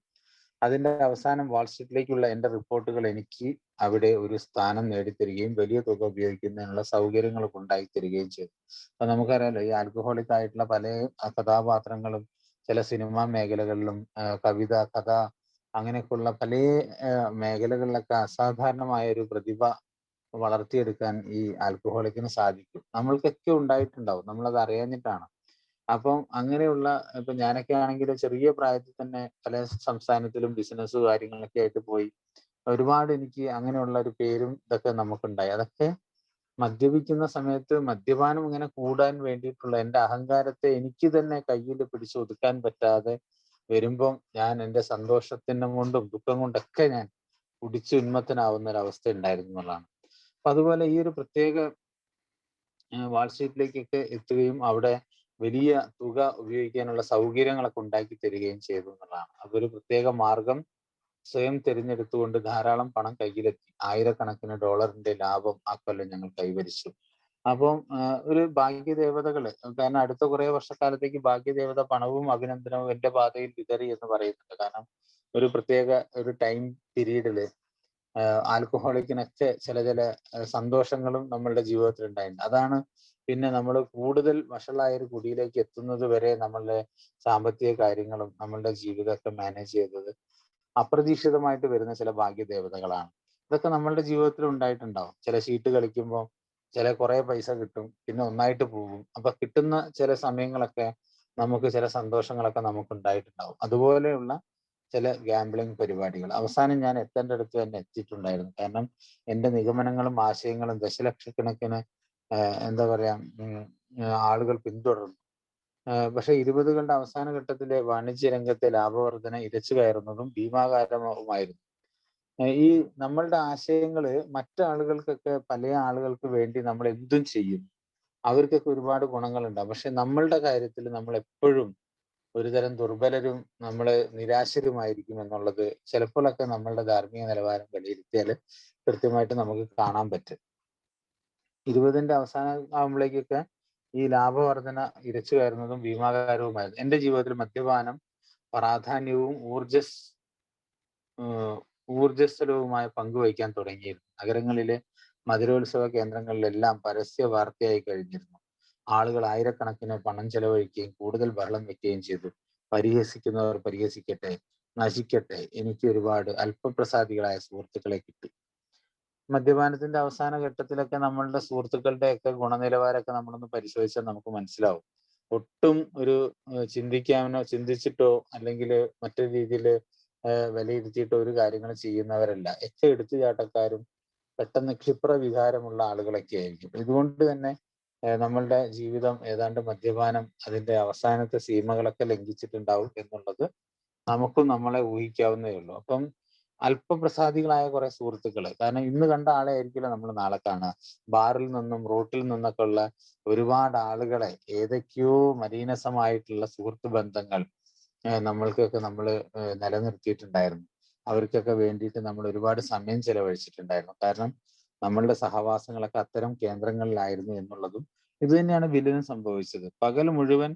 അതിന്റെ അവസാനം വാൾസ്ട്രീറ്റിലേക്കുള്ള എന്റെ റിപ്പോർട്ടുകൾ എനിക്ക് അവിടെ ഒരു സ്ഥാനം നേടിത്തരികയും വലിയ തുക ഉപയോഗിക്കുന്നതിനുള്ള സൗകര്യങ്ങളൊക്കെ ഉണ്ടായി തരികയും ചെയ്തു. അപ്പൊ നമുക്കറിയാലോ, ഈ ആൽക്കഹോളിക് ആയിട്ടുള്ള പല കഥാപാത്രങ്ങളും ചില സിനിമാ മേഖലകളിലും കവിത, കഥ, അങ്ങനെയൊക്കെയുള്ള പല മേഖലകളിലൊക്കെ അസാധാരണമായ ഒരു പ്രതിഭ വളർത്തിയെടുക്കാൻ ഈ ആൽക്കഹോളിക്കിന് സാധിക്കും. നമ്മൾക്കൊക്കെ ഉണ്ടായിട്ടുണ്ടാവും, നമ്മളത് അറിയാഞ്ഞിട്ടാണ്. അപ്പം അങ്ങനെയുള്ള, ഇപ്പൊ ഞാനൊക്കെ ആണെങ്കിൽ ചെറിയ പ്രായത്തിൽ തന്നെ പല സംസ്ഥാനത്തിലും ബിസിനസ് കാര്യങ്ങളൊക്കെ ആയിട്ട് പോയി. ഒരുപാട് എനിക്ക് അങ്ങനെയുള്ള ഒരു പേരും ഇതൊക്കെ നമുക്കുണ്ടായി. അതൊക്കെ മദ്യപിക്കുന്ന സമയത്ത് മദ്യപാനം ഇങ്ങനെ കൂടാൻ വേണ്ടിയിട്ടുള്ള എന്റെ അഹങ്കാരത്തെ എനിക്ക് തന്നെ കയ്യിൽ പിടിച്ചൊതുക്കാൻ പറ്റാതെ വരുമ്പം ഞാൻ എന്റെ സന്തോഷത്തിനും കൊണ്ടും ദുഃഖം കൊണ്ടൊക്കെ ഞാൻ കുടിച്ച് ഉന്മത്തനാവുന്ന ഒരു അവസ്ഥ ഉണ്ടായിരുന്നു എന്നുള്ളതാണ്. അപ്പൊ അതുപോലെ ഈ ഒരു പ്രത്യേക വാൾസ്ട്രീറ്റിലേക്കൊക്കെ എത്തുകയും അവിടെ വലിയ തുക ഉപയോഗിക്കാനുള്ള സൗകര്യങ്ങളൊക്കെ ഉണ്ടാക്കി തരികയും ചെയ്തു എന്നുള്ളതാണ്. അതൊരു പ്രത്യേക മാർഗം സ്വയം തിരഞ്ഞെടുത്തുകൊണ്ട് ധാരാളം പണം കയ്യിലെത്തി. ആയിരക്കണക്കിന് ഡോളറിന്റെ ലാഭം ആ കൊല്ലം ഞങ്ങൾ കൈവരിച്ചു. അപ്പം ഒരു ഭാഗ്യദേവതകള്, കാരണം അടുത്ത കുറെ വർഷക്കാലത്തേക്ക് ഭാഗ്യദേവത പണവും അഭിനന്ദനവും എന്റെ പാതയിൽ വിതറി എന്ന് പറയുന്നുണ്ട്. കാരണം ഒരു പ്രത്യേക ഒരു ടൈം പീരീഡില് ആൽക്കഹോളിക്കിനൊക്കെ ചില സന്തോഷങ്ങളും നമ്മളുടെ ജീവിതത്തിൽ ഉണ്ടായിട്ടുണ്ട്. അതാണ് പിന്നെ നമ്മൾ കൂടുതൽ വഷളായ ഒരു കുടിയിലേക്ക് എത്തുന്നത് വരെ നമ്മളുടെ സാമ്പത്തിക കാര്യങ്ങളും നമ്മളുടെ ജീവിതമൊക്കെ മാനേജ് ചെയ്തത് അപ്രതീക്ഷിതമായിട്ട് വരുന്ന ചില ഭാഗ്യദേവതകളാണ്. ഇതൊക്കെ നമ്മളുടെ ജീവിതത്തിൽ ഉണ്ടായിട്ടുണ്ടാവും. ചില ഷീട്ട് കളിക്കുമ്പോൾ കുറെ പൈസ കിട്ടും, പിന്നെ ഒന്നായിട്ട് പോകും. അപ്പൊ കിട്ടുന്ന ചില സമയങ്ങളൊക്കെ നമുക്ക് ചില സന്തോഷങ്ങളൊക്കെ നമുക്ക് ഉണ്ടായിട്ടുണ്ടാവും. അതുപോലെയുള്ള ചില ഗാംബ്ലിംഗ് പരിപാടികൾ അവസാനം ഞാൻ എത്തേണ്ട അടുത്ത് തന്നെ എത്തിയിട്ടുണ്ടായിരുന്നു. കാരണം എന്റെ നിഗമനങ്ങളും ആശയങ്ങളും ദശലക്ഷക്കണക്കിന് എന്താ പറയാ ആളുകൾ പിന്തുടർന്നു. പക്ഷെ 20കളുടെ അവസാന ഘട്ടത്തിലെ വാണിജ്യ രംഗത്തെ ലാഭവർധന ഇരച്ചു കയറുന്നതും ഭീമാകാരവുമായിരുന്നു. ഈ നമ്മളുടെ ആശയങ്ങള് മറ്റാളുകൾക്കൊക്കെ, പല ആളുകൾക്ക് വേണ്ടി നമ്മൾ എന്തും ചെയ്യും, അവർക്കൊക്കെ ഒരുപാട് ഗുണങ്ങളുണ്ടാവും. പക്ഷെ നമ്മളുടെ കാര്യത്തിൽ നമ്മൾ എപ്പോഴും ഒരുതരം ദുർബലരും നമ്മള് നിരാശരുമായിരിക്കും എന്നുള്ളത് ചിലപ്പോഴൊക്കെ നമ്മളുടെ ധാർമ്മിക നിലവാരം വിലയിരുത്തിയാൽ കൃത്യമായിട്ട് നമുക്ക് കാണാൻ പറ്റും. 20ന്റെ അവസാനം ആകുമ്പോഴേക്കൊക്കെ ഈ ലാഭവർധന ഇരച്ചു കയറുന്നതും ഭീമാകാരവുമായിരുന്നു. എന്റെ ജീവിതത്തിൽ മദ്യപാനം പ്രാധാന്യവും ഊർജ്ജസ്വലവുമായ പങ്കുവഹിക്കാൻ തുടങ്ങിയിരുന്നു. നഗരങ്ങളിലെ മധുരോത്സവ കേന്ദ്രങ്ങളിലെല്ലാം പരസ്യ വാർത്തയായി കഴിഞ്ഞിരുന്നു. ആളുകൾ ആയിരക്കണക്കിന് പണം ചെലവഴിക്കുകയും കൂടുതൽ ബഹളം വെക്കുകയും ചെയ്തു. പരിഹസിക്കുന്നവർ പരിഹസിക്കട്ടെ, നശിക്കട്ടെ, എനിക്ക് ഒരുപാട് അല്പപ്രസാദികളായ സുഹൃത്തുക്കളെ കിട്ടി. മദ്യപാനത്തിന്റെ അവസാന ഘട്ടത്തിലൊക്കെ നമ്മളുടെ സുഹൃത്തുക്കളുടെയൊക്കെ ഗുണനിലവാരമൊക്കെ നമ്മളൊന്ന് പരിശോധിച്ചാൽ നമുക്ക് മനസ്സിലാവും. ഒട്ടും ഒരു ചിന്തിച്ചിട്ടോ അല്ലെങ്കിൽ മറ്റൊരു രീതിയിൽ വിലയിരുത്തിയിട്ടോ ഒരു കാര്യങ്ങൾ ചെയ്യുന്നവരല്ല. എടുത്തുചാട്ടക്കാരും പെട്ടെന്ന് ക്ഷിപ്ര വികാരമുള്ള ആളുകളൊക്കെ ആയിരിക്കും. ഇതുകൊണ്ട് തന്നെ നമ്മളുടെ ജീവിതം ഏതാണ്ട് മദ്യപാനം അതിന്റെ അവസാനത്തെ സീമകളൊക്കെ ലംഘിച്ചിട്ടുണ്ടാവും എന്നുള്ളത് നമുക്കും നമ്മളെ ഊഹിക്കാവുന്നേ ഉള്ളൂ. അപ്പം അല്പപ്രസാദികളായ കുറെ സുഹൃത്തുക്കള്, കാരണം ഇന്ന് കണ്ട ആളെ ആയിരിക്കില്ല നമ്മൾ നാളെ കാണുക. ബാറിൽ നിന്നും റോട്ടിൽ നിന്നൊക്കെ ഉള്ള ഒരുപാട് ആളുകളെ, ഏതൊക്കെയോ മലീനസമായിട്ടുള്ള സുഹൃത്ത് ബന്ധങ്ങൾ നമ്മൾക്കൊക്കെ നമ്മൾ നിലനിർത്തിയിട്ടുണ്ടായിരുന്നു. അവർക്കൊക്കെ വേണ്ടിയിട്ട് നമ്മൾ ഒരുപാട് സമയം ചെലവഴിച്ചിട്ടുണ്ടായിരുന്നു. കാരണം നമ്മളുടെ സഹവാസങ്ങളൊക്കെ അത്തരം കേന്ദ്രങ്ങളിലായിരുന്നു എന്നുള്ളതും ഇത് തന്നെയാണ് ബില്ലിനും സംഭവിച്ചത്. പകൽ മുഴുവൻ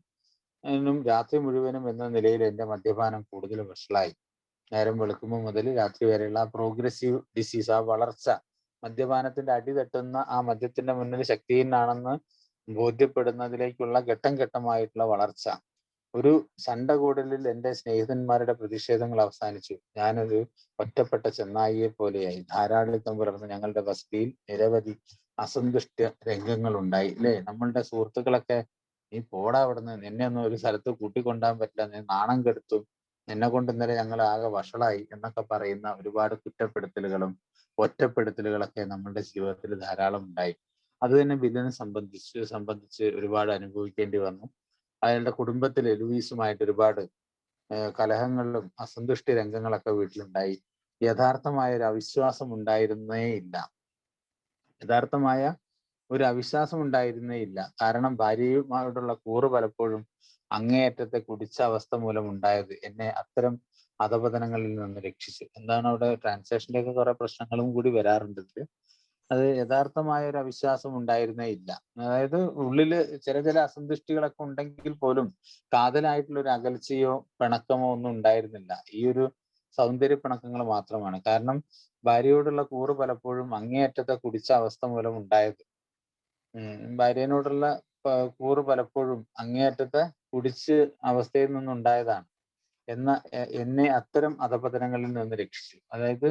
രാത്രി മുഴുവനും എന്ന നിലയിൽ എൻ്റെ മദ്യപാനം കൂടുതൽ വഷളായി. നേരം വെളുക്കുമ്പോൾ മുതൽ രാത്രി വരെയുള്ള ആ പ്രോഗ്രസീവ് ഡിസീസ്, ആ വളർച്ച, മദ്യപാനത്തിന്റെ അടി തട്ടുന്ന ആ മദ്യത്തിന്റെ മുന്നിൽ ശക്തിഹീനാണെന്ന് ബോധ്യപ്പെടുന്നതിലേക്കുള്ള ഘട്ടം ഘട്ടമായിട്ടുള്ള വളർച്ച. ഒരു ചണ്ടകൂടലിൽ എൻ്റെ സ്നേഹിതന്മാരുടെ പ്രതിഷേധങ്ങൾ അവസാനിച്ചു. ഞാനൊരു ഒറ്റപ്പെട്ട ചെന്നായിയെ പോലെയായി. ധാരാളിത്തം പുലർന്ന് ഞങ്ങളുടെ വസതിയിൽ നിരവധി അസന്തുഷ്ട രംഗങ്ങൾ ഉണ്ടായി. അല്ലേ? നമ്മളുടെ സുഹൃത്തുക്കളൊക്കെ, നീ പോടാ അവിടുന്ന്, നിന്നെ ഒന്നും ഒരു സ്ഥലത്ത് കൂട്ടിക്കൊണ്ടാൻ പറ്റില്ല, നീ നാണം കെടുത്തു, നിന്നെ കൊണ്ട് ഇന്നലെ ഞങ്ങൾ ആകെ വഷളായി എന്നൊക്കെ പറയുന്ന ഒരുപാട് കുറ്റപ്പെടുത്തലുകളും ഒറ്റപ്പെടുത്തലുകളൊക്കെ നമ്മളുടെ ജീവിതത്തിൽ ധാരാളം ഉണ്ടായി. അത് തന്നെ ബില്ലിനെ സംബന്ധിച്ച് ഒരുപാട് അനുഭവിക്കേണ്ടി വന്നു. അയാളുടെ കുടുംബത്തിൽ ലൂയിസുമായിട്ട് ഒരുപാട് കലഹങ്ങളിലും അസന്തുഷ്ടി രംഗങ്ങളൊക്കെ വീട്ടിലുണ്ടായി. യഥാർത്ഥമായ ഒരു അവിശ്വാസം ഉണ്ടായിരുന്നേ ഇല്ല. യഥാർത്ഥമായ ഒരു അവിശ്വാസം ഉണ്ടായിരുന്നേ ഇല്ല. കാരണം ഭാര്യയുമായിട്ടുള്ള കൂറ് പലപ്പോഴും അങ്ങേയറ്റത്തെ കുടിച്ച അവസ്ഥ മൂലം ഉണ്ടായത് എന്നെ അത്തരം അധപതനങ്ങളിൽ നിന്ന് രക്ഷിച്ചു. എന്താണ് അവിടെ ട്രാൻസാക്ഷനിലേക്ക് കുറെ പ്രശ്നങ്ങളും കൂടി വരാറുണ്ട് ഇതില്. അത് യഥാർത്ഥമായ ഒരു അവിശ്വാസം ഉണ്ടായിരുന്നേ ഇല്ല. അതായത് ഉള്ളില് ചില അസന്തുഷ്ടികളൊക്കെ ഉണ്ടെങ്കിൽ പോലും കാതലായിട്ടുള്ള ഒരു അകൽച്ചയോ പിണക്കമോ ഒന്നും ഉണ്ടായിരുന്നില്ല. ഈ ഒരു സൗന്ദര്യ പിണക്കങ്ങൾ മാത്രമാണ്. കാരണം ഭാര്യയോടുള്ള കൂറ് പലപ്പോഴും അങ്ങേയറ്റത്തെ കുടിച്ച അവസ്ഥ മൂലം ഉണ്ടായത്. ഭാര്യനോടുള്ള കൂറ് പലപ്പോഴും അങ്ങേയറ്റത്തെ കുടിച്ച് അവസ്ഥയിൽ നിന്നുണ്ടായതാണ്. എന്നെ അത്തരം അധപതനങ്ങളിൽ നിന്ന് രക്ഷിച്ചു. അതായത്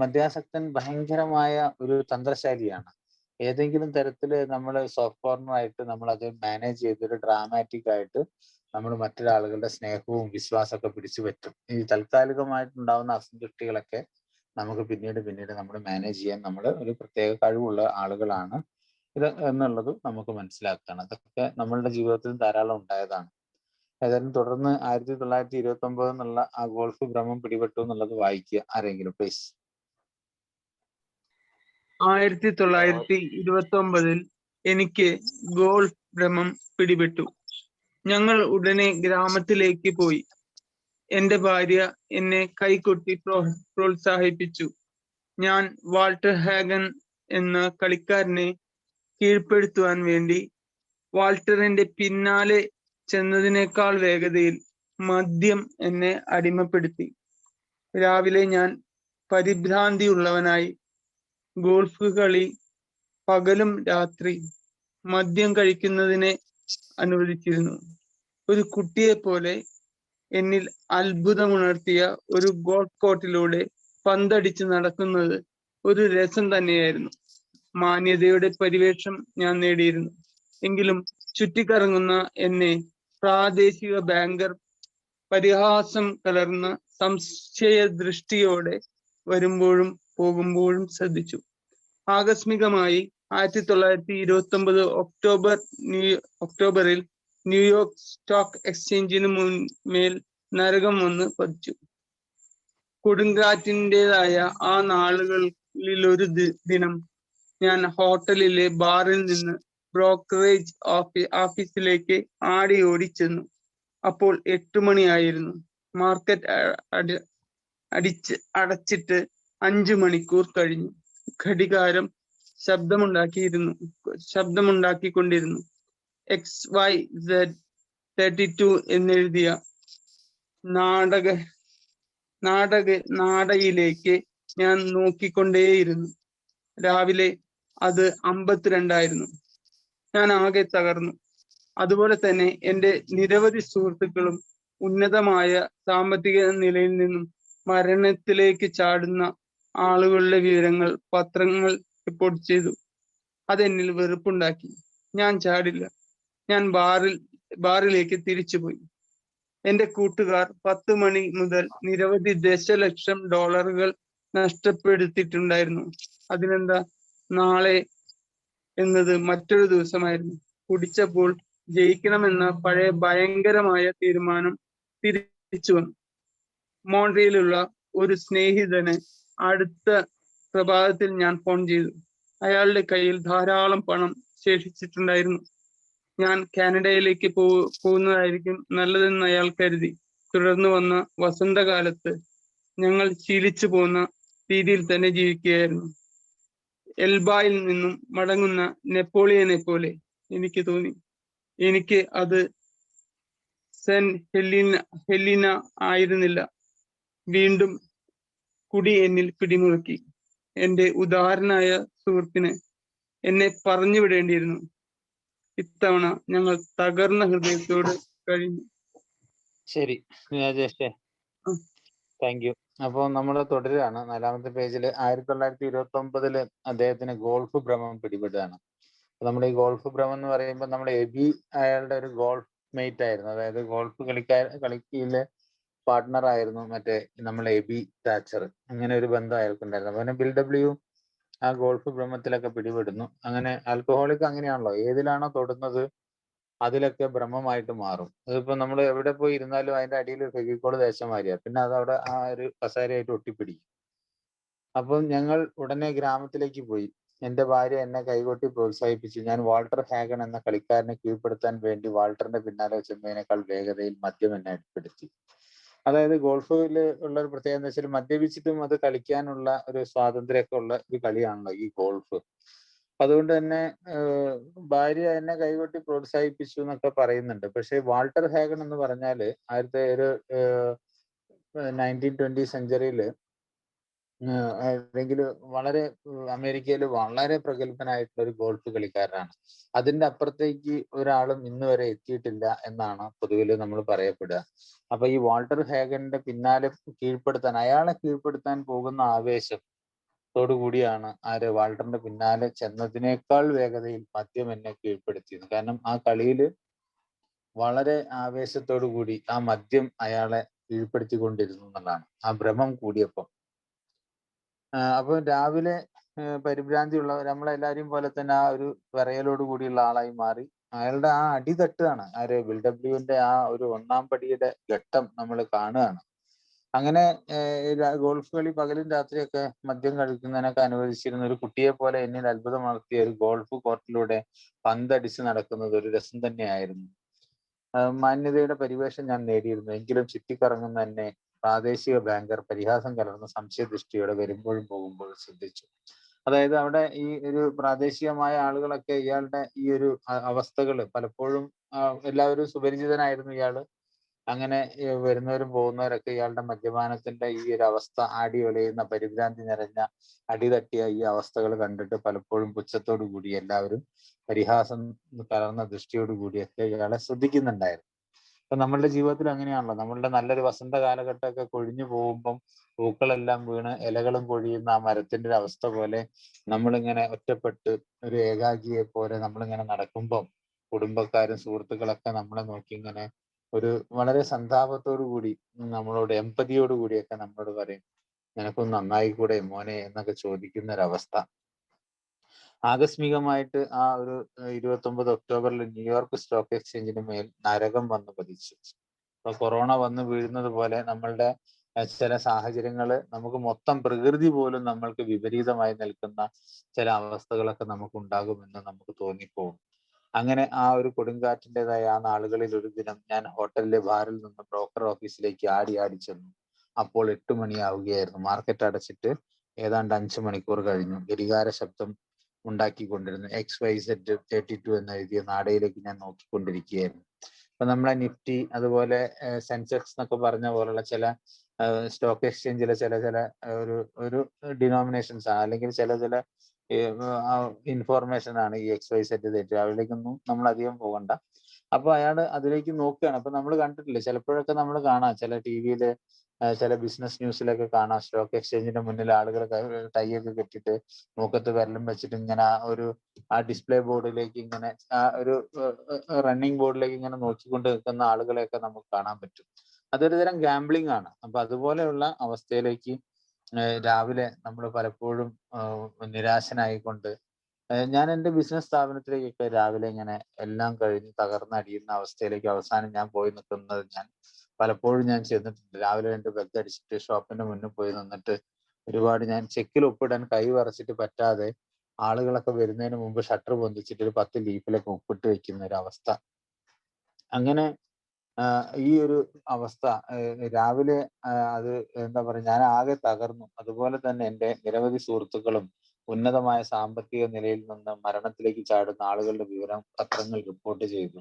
മദ്യാസക്തൻ ഭയങ്കരമായ ഒരു തന്ത്രശാലിയാണ്. ഏതെങ്കിലും തരത്തില് നമ്മൾ സോഫ്റ്റ് കോർണറായിട്ട് നമ്മൾ അത് മാനേജ് ചെയ്തൊരു ഡ്രാമാറ്റിക് ആയിട്ട് നമ്മൾ മറ്റൊരാളുകളുടെ സ്നേഹവും വിശ്വാസമൊക്കെ പിടിച്ചു പറ്റും. ഈ താൽക്കാലികമായിട്ടുണ്ടാവുന്ന അസന്തുഷ്ടികളൊക്കെ നമുക്ക് പിന്നീട് നമ്മൾ മാനേജ് ചെയ്യാൻ നമ്മൾ ഒരു പ്രത്യേക കഴിവുള്ള ആളുകളാണ് ഇത് എന്നുള്ളത് നമുക്ക് മനസ്സിലാക്കുകയാണ്. അതൊക്കെ നമ്മളുടെ ജീവിതത്തിൽ ധാരാളം ഉണ്ടായതാണ്. ഏതായാലും തുടർന്ന് 1929 എന്നുള്ള ആ ഗോൾഫ് ഭ്രമം പിടിപെട്ടു എന്നുള്ളത് വായിക്കുക ആരെങ്കിലും പ്ലീസ്. 1929 എനിക്ക് ഗോൾഫ് ഭ്രമം പിടിപെട്ടു. ഞങ്ങൾ ഉടനെ ഗ്രാമത്തിലേക്ക് പോയി. എന്റെ ഭാര്യ എന്നെ കൈകൊട്ടി പ്രോത്സാഹിപ്പിച്ചു. ഞാൻ വാൾട്ടർ ഹാഗൻ എന്ന കളിക്കാരനെ കീഴ്പ്പെടുത്തുവാൻ വേണ്ടി വാൾട്ടറിന്റെ പിന്നാലെ ചെന്നതിനേക്കാൾ വേഗതയിൽ മദ്യം എന്നെ അടിമപ്പെടുത്തി. രാവിലെ ഞാൻ പരിഭ്രാന്തിയുള്ളവനായി ഗോൾഫ് കളി പകലും രാത്രി മദ്യം കഴിക്കുന്നതിനെ അനുവദിച്ചിരുന്നു. ഒരു കുട്ടിയെ പോലെ എന്നിൽ അത്ഭുതമുണർത്തിയ ഒരു ഗോൾഫ് കോർട്ടിലൂടെ പന്തടിച്ച് നടക്കുന്നത് ഒരു രസം തന്നെയായിരുന്നു. മാന്യതയുടെ പരിവേഷം ഞാൻ നേടിയിരുന്നു. എങ്കിലും ചുറ്റിക്കറങ്ങുന്ന എന്നെ പ്രാദേശിക ബാങ്കർ പരിഹാസം കലർന്ന സംശയ ദൃഷ്ടിയോടെ വരുമ്പോഴും പോകുമ്പോഴും ശ്രദ്ധിച്ചു. ആകസ്മികമായി 1929 ഒക്ടോബറിൽ ന്യൂയോർക്ക് സ്റ്റോക്ക് എക്സ്ചേഞ്ചിന് മേൽ നരകം വന്ന് പതിച്ചു. കൊടുങ്കാറ്റിൻ്റെതായ ആ നാളുകളിലൊരു ദിനം ഞാൻ ഹോട്ടലിലെ ബാറിൽ നിന്ന് ബ്രോക്കറേജ് ഓഫീസിലേക്ക് ആടി ഓടി ചെന്നു. അപ്പോൾ 8 മണിയായിരുന്നു. മാർക്കറ്റ് അടച്ചിട്ട് 5 മണിക്കൂർ കഴിഞ്ഞു. ഘടികാരം ശബ്ദമുണ്ടാക്കിക്കൊണ്ടിരുന്നു. XYZ 32 എന്നെഴുതിയ നാടകയിലേക്ക് ഞാൻ നോക്കിക്കൊണ്ടേയിരുന്നു. രാവിലെ അത് 52 ഞാൻ ആകെ തകർന്നു. അതുപോലെ തന്നെ എൻ്റെ നിരവധി സുഹൃത്തുക്കളും ഉന്നതമായ സാമ്പത്തിക നിലയിൽ നിന്നും മരണത്തിലേക്ക് ചാടുന്ന ആളുകളുടെ വിവരങ്ങൾ പത്രങ്ങൾ റിപ്പോർട്ട് ചെയ്തു. അതെന്നിൽ വെറുപ്പുണ്ടാക്കി. ഞാൻ ചാടില്ല. ഞാൻ ബാറിലേക്ക് തിരിച്ചുപോയി. എൻ്റെ കൂട്ടുകാർ 10 മണി മുതൽ നിരവധി ദശലക്ഷം ഡോളറുകൾ നഷ്ടപ്പെടുത്തിയിട്ടുണ്ടായിരുന്നു. അതിനെന്താ, നാളെ എന്നത് മറ്റൊരു ദിവസമായിരുന്നു. കുടിച്ചപ്പോൾ ജയിക്കണമെന്ന പഴയ ഭയങ്കരമായ തീരുമാനം തിരിച്ചു വന്നു. മോൺട്രിയലിലുള്ള ഒരു സ്നേഹിതന് അടുത്ത പ്രഭാതത്തിൽ ഞാൻ ഫോൺ ചെയ്തു. അയാളുടെ കയ്യിൽ ധാരാളം പണം ശേഷിച്ചിട്ടുണ്ടായിരുന്നു. ഞാൻ കാനഡയിലേക്ക് പോകുന്നതായിരിക്കും നല്ലതെന്ന് അയാൾ കരുതി. തുടർന്ന് വന്ന വസന്തകാലത്ത് ഞങ്ങൾ ശീലിച്ചു പോന്ന രീതിയിൽ തന്നെ ജീവിക്കുകയായിരുന്നു. എൽബായിൽ നിന്നും മടങ്ങുന്ന നെപ്പോളിയനെ പോലെ എനിക്ക് തോന്നി. എനിക്ക് അത് ഹെലിന ആയിരുന്നില്ല. വീണ്ടും കുടി എന്നിൽ പിടിമുറുക്കി. എന്റെ ഉദാഹരണമായ സുഹൃത്തിന് എന്നെ പറഞ്ഞു വിടേണ്ടിയിരുന്നു. ഇത്തവണ ഞങ്ങൾ തകർന്ന ഹൃദയത്തോട് കഴിഞ്ഞു. ശരി രാജേഷേ, താങ്ക് യു. അപ്പോൾ നമ്മൾ തുടരുകയാണ്. 4-ാമത്തെ പേജിൽ 1929 അദ്ദേഹത്തിന് ഗോൾഫ് ഭ്രമം പിടിപെടുകയാണ്. നമ്മുടെ ഈ ഗോൾഫ് ഭ്രമം എന്ന് പറയുമ്പോൾ നമ്മുടെ എബി അയാളുടെ ഒരു ഗോൾഫ് മേറ്റ് ആയിരുന്നു. അതായത് ഗോൾഫ് കളിക്കിയിലെ പാർട്ട്ണർ ആയിരുന്നു മറ്റേ നമ്മളെ എബി താച്ചർ. അങ്ങനെ ഒരു ബന്ധം അയാൾക്കുണ്ടായിരുന്നു. അപ്പോൾ പിന്നെ ബിൽ ഡബ്ല്യു ആ ഗോൾഫ് ഭ്രമത്തിലൊക്കെ പിടിപെടുന്നു. അങ്ങനെ ആൽക്കഹോളിക് അങ്ങനെയാണല്ലോ, ഏതിലാണോ തൊടുന്നത് അതിലൊക്കെ ഭ്രമമായിട്ട് മാറും. അതിപ്പോ നമ്മൾ എവിടെ പോയി ഇരുന്നാലും അതിന്റെ അടിയിൽ ഫെവിക്കോൾ തേച്ച മാതിരിയാ, പിന്നെ അതവിടെ ആ ഒരു കസേരയായിട്ട് ഒട്ടിപ്പിടിക്കും. അപ്പോൾ ഞങ്ങൾ ഉടനെ ഗ്രാമത്തിലേക്ക് പോയി. എന്റെ ഭാര്യ എന്നെ കൈകൊട്ടി പ്രോത്സാഹിപ്പിച്ചു. ഞാൻ വാൾട്ടർ ഹാഗൺ എന്ന കളിക്കാരനെ കീഴ്പ്പെടുത്താൻ വേണ്ടി വാൾട്ടറിന്റെ പിന്നാലെ ചെന്നതിനേക്കാൾ വേഗതയിൽ മദ്യം എന്നെ അടിപ്പെടുത്തി. അതായത് ഗോൾഫിൽ ഉള്ള ഒരു പ്രത്യേകത എന്ന് വെച്ചാൽ മദ്യപിച്ചിട്ടും അത് കളിക്കാനുള്ള ഒരു സ്വാതന്ത്ര്യമൊക്കെ ഉള്ള ഒരു കളിയാണല്ലോ ഈ ഗോൾഫ്. അതുകൊണ്ട് തന്നെ ഭാര്യ എന്നെ കൈകൊട്ടി പ്രോത്സാഹിപ്പിച്ചു എന്നൊക്കെ പറയുന്നുണ്ട്. പക്ഷെ വാൾട്ടർ ഹാഗൺ എന്ന് പറഞ്ഞാല് 1920 സെഞ്ചുറിയില് അല്ലെങ്കിൽ വളരെ അമേരിക്കയിൽ വളരെ പ്രഗത്ഭനായിട്ടുള്ള ഒരു ഗോൾഫ് കളിക്കാരനാണ്. അതിന്റെ അപ്പുറത്തേക്ക് ഒരാളും ഇന്ന് വരെ എത്തിയിട്ടില്ല എന്നാണ് പൊതുവിൽ നമ്മൾ പറയപ്പെടുക. അപ്പൊ ഈ വാൾട്ടർ ഹാഗന്റെ പിന്നാലെ അയാളെ കീഴ്പ്പെടുത്താൻ പോകുന്ന ആവേശത്തോടുകൂടിയാണ് വാൾട്ടറിന്റെ പിന്നാലെ ചെന്നതിനേക്കാൾ വേഗതയിൽ മദ്യം എന്നെ കീഴ്പ്പെടുത്തിയത്. കാരണം ആ കളിയില് വളരെ ആവേശത്തോടു കൂടി ആ മദ്യം അയാളെ കീഴ്പ്പെടുത്തിക്കൊണ്ടിരുന്നു എന്നുള്ളതാണ്, ആ ഭ്രമം കൂടിയപ്പം. അപ്പൊ രാവിലെ പരിഭ്രാന്തിയുള്ള നമ്മളെല്ലാരെയും പോലെ തന്നെ ആ ഒരു വിറയലോട് കൂടിയുള്ള ആളായി മാറി. അയാളുടെ ആ അടി തട്ടുകയാണ്, ബിൽ ഡബ്ല്യുവിന്റെ ആ ഒരു 1-ാം പടിയുടെ ഘട്ടം നമ്മൾ കാണുകയാണ്. അങ്ങനെ ഗോൾഫ് കളി പകലും രാത്രിയൊക്കെ മദ്യം കഴിക്കുന്നതിനൊക്കെ അനുവദിച്ചിരുന്ന ഒരു കുട്ടിയെ പോലെ എന്നിൽ അത്ഭുതമാക്കിയ ഒരു ഗോൾഫ് കോർട്ടിലൂടെ പന്തടിച്ച് നടക്കുന്നത് ഒരു രസം തന്നെയായിരുന്നു. മാന്യതയുടെ പരിവേഷം ഞാൻ നേടിയിരുന്നു. എങ്കിലും ചുറ്റിക്കറങ്ങുന്ന എന്നെ പ്രാദേശിക ബാങ്കർ പരിഹാസം കലർന്ന സംശയദൃഷ്ടിയോടെ വരുമ്പോഴും പോകുമ്പോഴും ശ്രദ്ധിച്ചു. അതായത് അവിടെ ഈ ഒരു പ്രാദേശികമായ ആളുകളൊക്കെ ഇയാളുടെ ഈ ഒരു അവസ്ഥകൾ പലപ്പോഴും എല്ലാവരും സുപരിചിതനായിരുന്നു ഇയാള്. അങ്ങനെ വരുന്നവരും പോകുന്നവരൊക്കെ ഇയാളുടെ മദ്യപാനത്തിന്റെ ഈ ഒരു അവസ്ഥ, ആടി ഒലയുന്ന പരിഭ്രാന്തി നിറഞ്ഞ അടിതട്ടിയ ഈ അവസ്ഥകൾ കണ്ടിട്ട് പലപ്പോഴും പുച്ഛത്തോടു കൂടി എല്ലാവരും പരിഹാസം കലർന്ന ദൃഷ്ടിയോടു കൂടിയൊക്കെ ഇയാളെ ശ്രദ്ധിക്കുന്നുണ്ടായിരുന്നു. അപ്പൊ നമ്മളുടെ ജീവിതത്തിൽ അങ്ങനെയാണല്ലോ, നമ്മളുടെ നല്ലൊരു വസന്ത കാലഘട്ടമൊക്കെ കൊഴിഞ്ഞു പോകുമ്പം പൂക്കളെല്ലാം വീണ് ഇലകളും പൊഴിയുന്ന ആ മരത്തിന്റെ ഒരു അവസ്ഥ പോലെ നമ്മളിങ്ങനെ ഒറ്റപ്പെട്ട് ഒരു ഏകാഗിയെ പോലെ നമ്മളിങ്ങനെ നടക്കുമ്പം കുടുംബക്കാരും സുഹൃത്തുക്കളൊക്കെ നമ്മളെ നോക്കി ഇങ്ങനെ ഒരു വളരെ സന്താപത്തോടു കൂടി നമ്മളോട് എമ്പതിയോടു കൂടിയൊക്കെ നമ്മളോട് പറയും, നിനക്കൊന്ന് നന്നായി കൂടെ മോനെ എന്നൊക്കെ ചോദിക്കുന്ന ഒരവസ്ഥ. ആകസ്മികമായിട്ട് ആ ഒരു 29 ഒക്ടോബറിൽ ന്യൂയോർക്ക് സ്റ്റോക്ക് എക്സ്ചേഞ്ചിന് മേൽ നരകം വന്ന് പതിച്ചു. ഇപ്പൊ കൊറോണ വന്ന് വീഴുന്നത് പോലെ നമ്മളുടെ ചില സാഹചര്യങ്ങള് നമുക്ക് മൊത്തം പ്രകൃതി പോലും നമ്മൾക്ക് വിപരീതമായി നിൽക്കുന്ന ചില അവസ്ഥകളൊക്കെ നമുക്ക് ഉണ്ടാകുമെന്ന് നമുക്ക് തോന്നിപ്പോകും. അങ്ങനെ ആ ഒരു കൊടുങ്കാറ്റിൻ്റെതായ ആ നാളുകളിൽ ഒരു ദിനം ഞാൻ ഹോട്ടലിലെ ബാറിൽ നിന്ന് ബ്രോക്കർ ഓഫീസിലേക്ക് ആടി ചെന്നു. അപ്പോൾ 8 മണിയാവുകയായിരുന്നു. മാർക്കറ്റ് അടച്ചിട്ട് ഏതാണ്ട് 5 മണിക്കൂർ കഴിഞ്ഞു. ഘടികാര ശബ്ദം ഉണ്ടാക്കിക്കൊണ്ടിരുന്നു. XYZ 32 എന്ന് എഴുതിയ നാടയിലേക്ക് ഞാൻ നോക്കിക്കൊണ്ടിരിക്കുകയായിരുന്നു. ഇപ്പൊ നമ്മളെ നിഫ്റ്റി അതുപോലെ സെൻസെക്സ് എന്നൊക്കെ പറഞ്ഞ പോലുള്ള ചില സ്റ്റോക്ക് എക്സ്ചേഞ്ചിലെ ചില ഒരു ഡിനോമിനേഷൻസ് ആണ്, അല്ലെങ്കിൽ ചില ഇൻഫോർമേഷൻ ആണ് ഈ XYZ തെറ്റ്. അതിലേക്കൊന്നും നമ്മൾ അധികം പോകണ്ട. അപ്പൊ അയാൾ അതിലേക്ക് നോക്കുകയാണ്. അപ്പൊ നമ്മൾ കണ്ടിട്ടില്ലേ, ചിലപ്പോഴൊക്കെ നമ്മൾ കാണാം ചില ടിവിയില് ചില ബിസിനസ് ന്യൂസിലൊക്കെ കാണാം, സ്റ്റോക്ക് എക്സ്ചേഞ്ചിന്റെ മുന്നിൽ ആളുകൾ ടൈ ഒക്കെ കെട്ടിട്ട് മൂക്കത്ത് വിരലും വെച്ചിട്ട് ഇങ്ങനെ ആ ഡിസ്പ്ലേ ബോർഡിലേക്ക് ഇങ്ങനെ ആ ഒരു റണ്ണിങ് ബോർഡിലേക്ക് ഇങ്ങനെ നോക്കിക്കൊണ്ട് നിൽക്കുന്ന ആളുകളെയൊക്കെ നമുക്ക് കാണാൻ പറ്റും. അതൊരു തരം ഗാംബ്ലിംഗ് ആണ്. അപ്പൊ അതുപോലെയുള്ള അവസ്ഥയിലേക്ക് രാവിലെ നമ്മൾ പലപ്പോഴും നിരാശനായിക്കൊണ്ട് ഞാൻ എൻ്റെ ബിസിനസ് സ്ഥാപനത്തിലേക്കൊക്കെ രാവിലെ ഇങ്ങനെ എല്ലാം കഴിഞ്ഞ് തകർന്നടിയുന്ന അവസ്ഥയിലേക്ക് അവസാനം ഞാൻ പോയി നിൽക്കുന്നത് പലപ്പോഴും ഞാൻ ചെന്നിട്ടുണ്ട്. രാവിലെ 2 ബെഗ് അടിച്ചിട്ട് ഷോപ്പിന്റെ മുന്നിൽ പോയി നിന്നിട്ട് ഒരുപാട് ഞാൻ ചെക്കിൽ ഒപ്പിടാൻ കൈ വിറച്ചിട്ട് പറ്റാതെ ആളുകളൊക്കെ വരുന്നതിന് മുമ്പ് ഷട്ടർ പൊന്തിച്ചിട്ട് ഒരു 10 ലീഫിലൊക്കെ ഒപ്പിട്ട് വെക്കുന്ന ഒരു അവസ്ഥ. അങ്ങനെ ഈ ഒരു അവസ്ഥ രാവിലെ അത് എന്താ പറയുക, ഞാൻ ആകെ തകർന്നു. അതുപോലെ തന്നെ എൻ്റെ നിരവധി സുഹൃത്തുക്കളും ഉന്നതമായ സാമ്പത്തിക നിലയിൽ നിന്ന് മരണത്തിലേക്ക് ചാടുന്ന ആളുകളുടെ വിവരം പത്രങ്ങൾ റിപ്പോർട്ട് ചെയ്തു.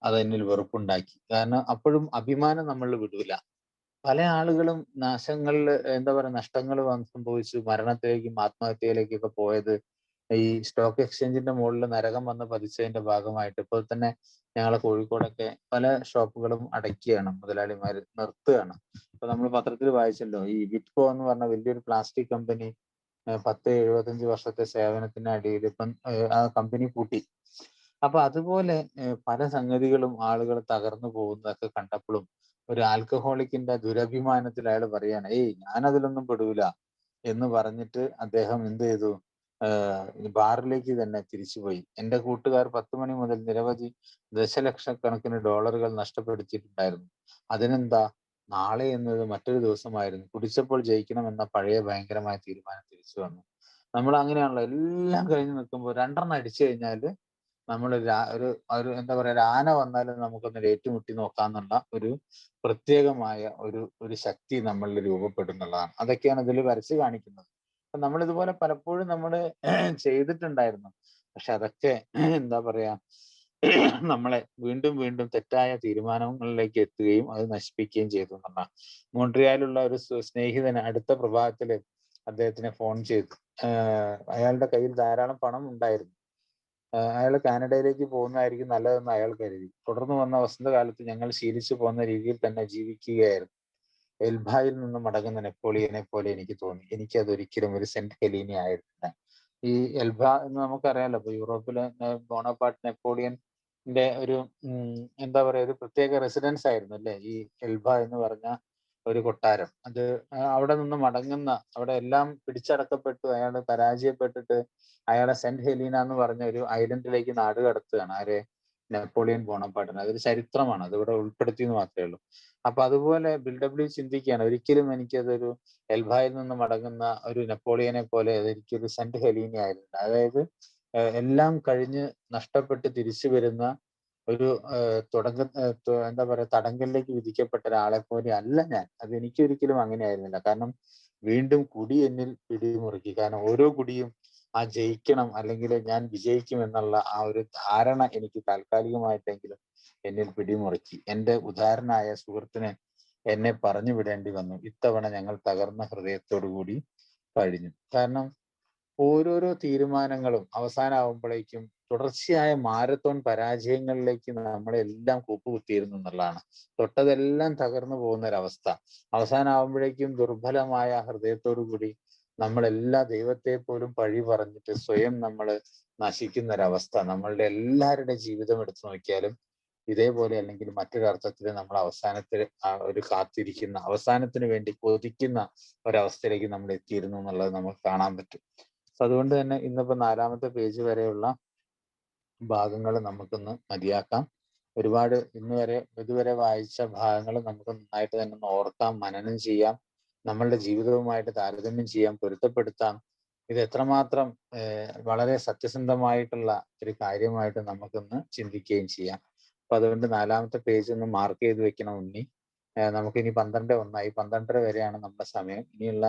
അത് എന്നിൽ വെറുപ്പുണ്ടാക്കി. കാരണം അപ്പോഴും അഭിമാനം നമ്മൾ വിടൂല. പല ആളുകളും നാശങ്ങളിൽ എന്താ പറയുക നഷ്ടങ്ങൾ സംഭവിച്ചു മരണത്തിലേക്കും ആത്മഹത്യയിലേക്കൊക്കെ പോയത് ഈ സ്റ്റോക്ക് എക്സ്ചേഞ്ചിന്റെ മുകളിൽ നരകം വന്ന് പതിച്ചതിന്റെ ഭാഗമായിട്ട്. ഇപ്പോൾ തന്നെ ഞങ്ങളെ കോഴിക്കോടൊക്കെ പല ഷോപ്പുകളും അടയ്ക്കുകയാണ്, മുതലാളിമാർ നിർത്തുകയാണ്. ഇപ്പൊ നമ്മൾ പത്രത്തിൽ വായിച്ചല്ലോ, ഈ വിറ്റ്കോ എന്ന് പറഞ്ഞ വലിയൊരു പ്ലാസ്റ്റിക് കമ്പനി 10-75 വർഷത്തെ സേവനത്തിന് അടിയിൽ ഇപ്പം ആ കമ്പനി പൂട്ടി. അപ്പൊ അതുപോലെ പല സംഗതികളും ആളുകൾ തകർന്നു പോകുന്നതൊക്കെ കണ്ടപ്പോഴും ഒരു ആൽക്കഹോളിക്കിന്റെ ദുരഭിമാനത്തിൽ അയാൾ പറയാണ്, ഞാൻ അതിലൊന്നും പെടൂല എന്ന് പറഞ്ഞിട്ട് അദ്ദേഹം എന്ത് ചെയ്തു, ബാറിലേക്ക് തന്നെ തിരിച്ചുപോയി. എൻ്റെ കൂട്ടുകാർ 10 മണി മുതൽ നിരവധി ദശലക്ഷക്കണക്കിന് ഡോളറുകൾ നഷ്ടപ്പെടുത്തിയിട്ടുണ്ടായിരുന്നു. അതിനെന്താ, നാളെ എന്നത് മറ്റൊരു ദിവസമായിരുന്നു. കുടിച്ചപ്പോൾ ജയിക്കണമെന്ന പഴയ ഭയങ്കരമായ തീരുമാനം തിരിച്ചു വന്നു. നമ്മൾ അങ്ങനെയാണല്ലോ, എല്ലാം കഴിഞ്ഞ് നിൽക്കുമ്പോൾ 2 അടിച്ചു കഴിഞ്ഞാൽ നമ്മൾ ഒരു എന്താ പറയാ, ഒരു ആന വന്നാലും നമുക്കൊന്ന് ഏറ്റുമുട്ടി നോക്കാന്നുള്ള ഒരു പ്രത്യേകമായ ഒരു ശക്തി നമ്മളിൽ രൂപപ്പെടുന്നുള്ളതാണ്. അതൊക്കെയാണ് ഇതിൽ വരച്ച് കാണിക്കുന്നത്. അപ്പൊ നമ്മൾ ഇതുപോലെ പലപ്പോഴും നമ്മൾ ചെയ്തിട്ടുണ്ടായിരുന്നു. പക്ഷെ അതൊക്കെ എന്താ പറയാ, നമ്മളെ വീണ്ടും വീണ്ടും തെറ്റായ തീരുമാനങ്ങളിലേക്ക് എത്തുകയും അത് നശിപ്പിക്കുകയും ചെയ്തു എന്നുള്ളതാണ്. മോൺട്രിയാലുള്ള ഒരു സ്നേഹിതന് അടുത്ത പ്രഭാതത്തില് അദ്ദേഹത്തിനെ ഫോൺ ചെയ്തു. അയാളുടെ കയ്യിൽ ധാരാളം പണം ഉണ്ടായിരുന്നു. അയാൾ കാനഡയിലേക്ക് പോകുന്നതായിരിക്കും നല്ലതെന്ന് അയാൾ കരുതി. തുടർന്ന് വന്ന വസന്തകാലത്ത് ഞങ്ങൾ ശീലിച്ചു പോകുന്ന രീതിയിൽ തന്നെ ജീവിക്കുകയായിരുന്നു. എൽബായിൽ നിന്ന് മടങ്ങുന്ന നെപ്പോളിയനെ പോലെ എനിക്ക് തോന്നി. എനിക്കതൊരിക്കലും ഒരു സെന്റ് ഹെലീനി ആയിരുന്നില്ല. ഈ എൽബ എന്ന് നമുക്കറിയാലോ, ഇപ്പൊ യൂറോപ്പിലെ ബോണപ്പാർട്ട് നെപ്പോളിയന്റെ ഒരു എന്താ പറയാ, ഒരു പ്രത്യേക റെസിഡൻസ് ആയിരുന്നു അല്ലേ ഈ എൽബ എന്ന് പറഞ്ഞ ഒരു കൊട്ടാരം. അത് അവിടെ നിന്ന് മടങ്ങുന്ന, അവിടെ എല്ലാം പിടിച്ചടക്കപ്പെട്ടു, അയാൾ പരാജയപ്പെട്ടിട്ട് അയാളെ സെന്റ് ഹെലീന എന്ന് പറഞ്ഞ ഒരു ഐലൻഡിലേക്ക് നാട് കടത്തുകയാണ് ആരെ, നെപ്പോളിയൻ ബോണപ്പാർട്ടിന്. അതൊരു ചരിത്രമാണ്, അത് ഇവിടെ ഉൾപ്പെടുത്തി എന്ന് മാത്രമേ ഉള്ളൂ. അപ്പൊ അതുപോലെ ബിൽഡബ്ല്യൂ ചിന്തിക്കുകയാണ്, ഒരിക്കലും എനിക്കതൊരു എൽബായിൽ നിന്ന് മടങ്ങുന്ന ഒരു നെപ്പോളിയനെ പോലെ അതൊരിക്കലും സെന്റ് ഹെലീന ആയിരുന്നില്ല. അതായത് എല്ലാം കഴിഞ്ഞ് നഷ്ടപ്പെട്ട് തിരിച്ചു വരുന്ന ഒരു എന്താ പറയാ, തടങ്കലിലേക്ക് വിധിക്കപ്പെട്ട ഒരാളെ പോലെ അല്ല ഞാൻ. അത് എനിക്കൊരിക്കലും അങ്ങനെ ആയിരുന്നില്ല. കാരണം വീണ്ടും കുടി എന്നിൽ പിടിമുറുക്കി. കാരണം ഓരോ കുടിയും ജയിക്കണം അല്ലെങ്കിൽ ഞാൻ വിജയിക്കും എന്നുള്ള ആ ഒരു ധാരണ എനിക്ക് താൽക്കാലികമായിട്ടെങ്കിലും എന്നിൽ പിടിമുറുക്കി. എൻ്റെ ഉദാഹരണമായ സുഹൃത്തിന് എന്നെ പറഞ്ഞു വിടേണ്ടി വന്നു. ഇത്തവണ ഞങ്ങൾ തകർന്ന ഹൃദയത്തോടു കൂടി കഴിഞ്ഞു. കാരണം ഓരോരോ തീരുമാനങ്ങളും അവസാനമാകുമ്പോഴേക്കും തുടർച്ചയായ മാരത്തോൺ പരാജയങ്ങളിലേക്ക് നമ്മളെല്ലാം കൂപ്പുകുത്തിയിരുന്നു എന്നുള്ളതാണ്. തൊട്ടതെല്ലാം തകർന്നു പോകുന്ന ഒരവസ്ഥ. അവസാനമാകുമ്പോഴേക്കും ദുർബലമായ ഹൃദയത്തോടു കൂടി നമ്മളെല്ലാ ദൈവത്തെ പോലും പഴി പറഞ്ഞിട്ട് സ്വയം നമ്മൾ നശിക്കുന്ന ഒരവസ്ഥ. നമ്മളുടെ എല്ലാവരുടെ ജീവിതം എടുത്തു നോക്കിയാലും ഇതേപോലെ അല്ലെങ്കിൽ മറ്റൊരർത്ഥത്തിൽ നമ്മൾ അവസാനത്തിൽ ഒരു കാത്തിരിക്കുന്ന, അവസാനത്തിന് വേണ്ടി കൊതിക്കുന്ന ഒരവസ്ഥയിലേക്ക് നമ്മൾ എത്തിയിരുന്നു എന്നുള്ളത് നമുക്ക് കാണാൻ പറ്റും. അതുകൊണ്ട് തന്നെ ഇന്നിപ്പോ 4-ാമത്തെ പേജ് വരെയുള്ള ഭാഗങ്ങൾ നമുക്കൊന്ന് മതിയാക്കാം. ഒരുപാട് ഇതുവരെ വായിച്ച ഭാഗങ്ങൾ നമുക്ക് നന്നായിട്ട് തന്നെ ഒന്ന് ഓർക്കാം, മനനം ചെയ്യാം, നമ്മളുടെ ജീവിതവുമായിട്ട് താരതമ്യം ചെയ്യാം, പൊരുത്തപ്പെടുത്താം. ഇത് എത്രമാത്രം വളരെ സത്യസന്ധമായിട്ടുള്ള ഒരു കാര്യമായിട്ട് നമുക്കൊന്ന് ചിന്തിക്കുകയും ചെയ്യാം. അപ്പൊ അതുകൊണ്ട് 4-ാമത്തെ പേജ് ഒന്ന് മാർക്ക് ചെയ്ത് വെക്കണം ഉണ്ണി. നമുക്കിനി 12:01 12:30 വരെയാണ് നമ്മുടെ സമയം. ഇനിയുള്ള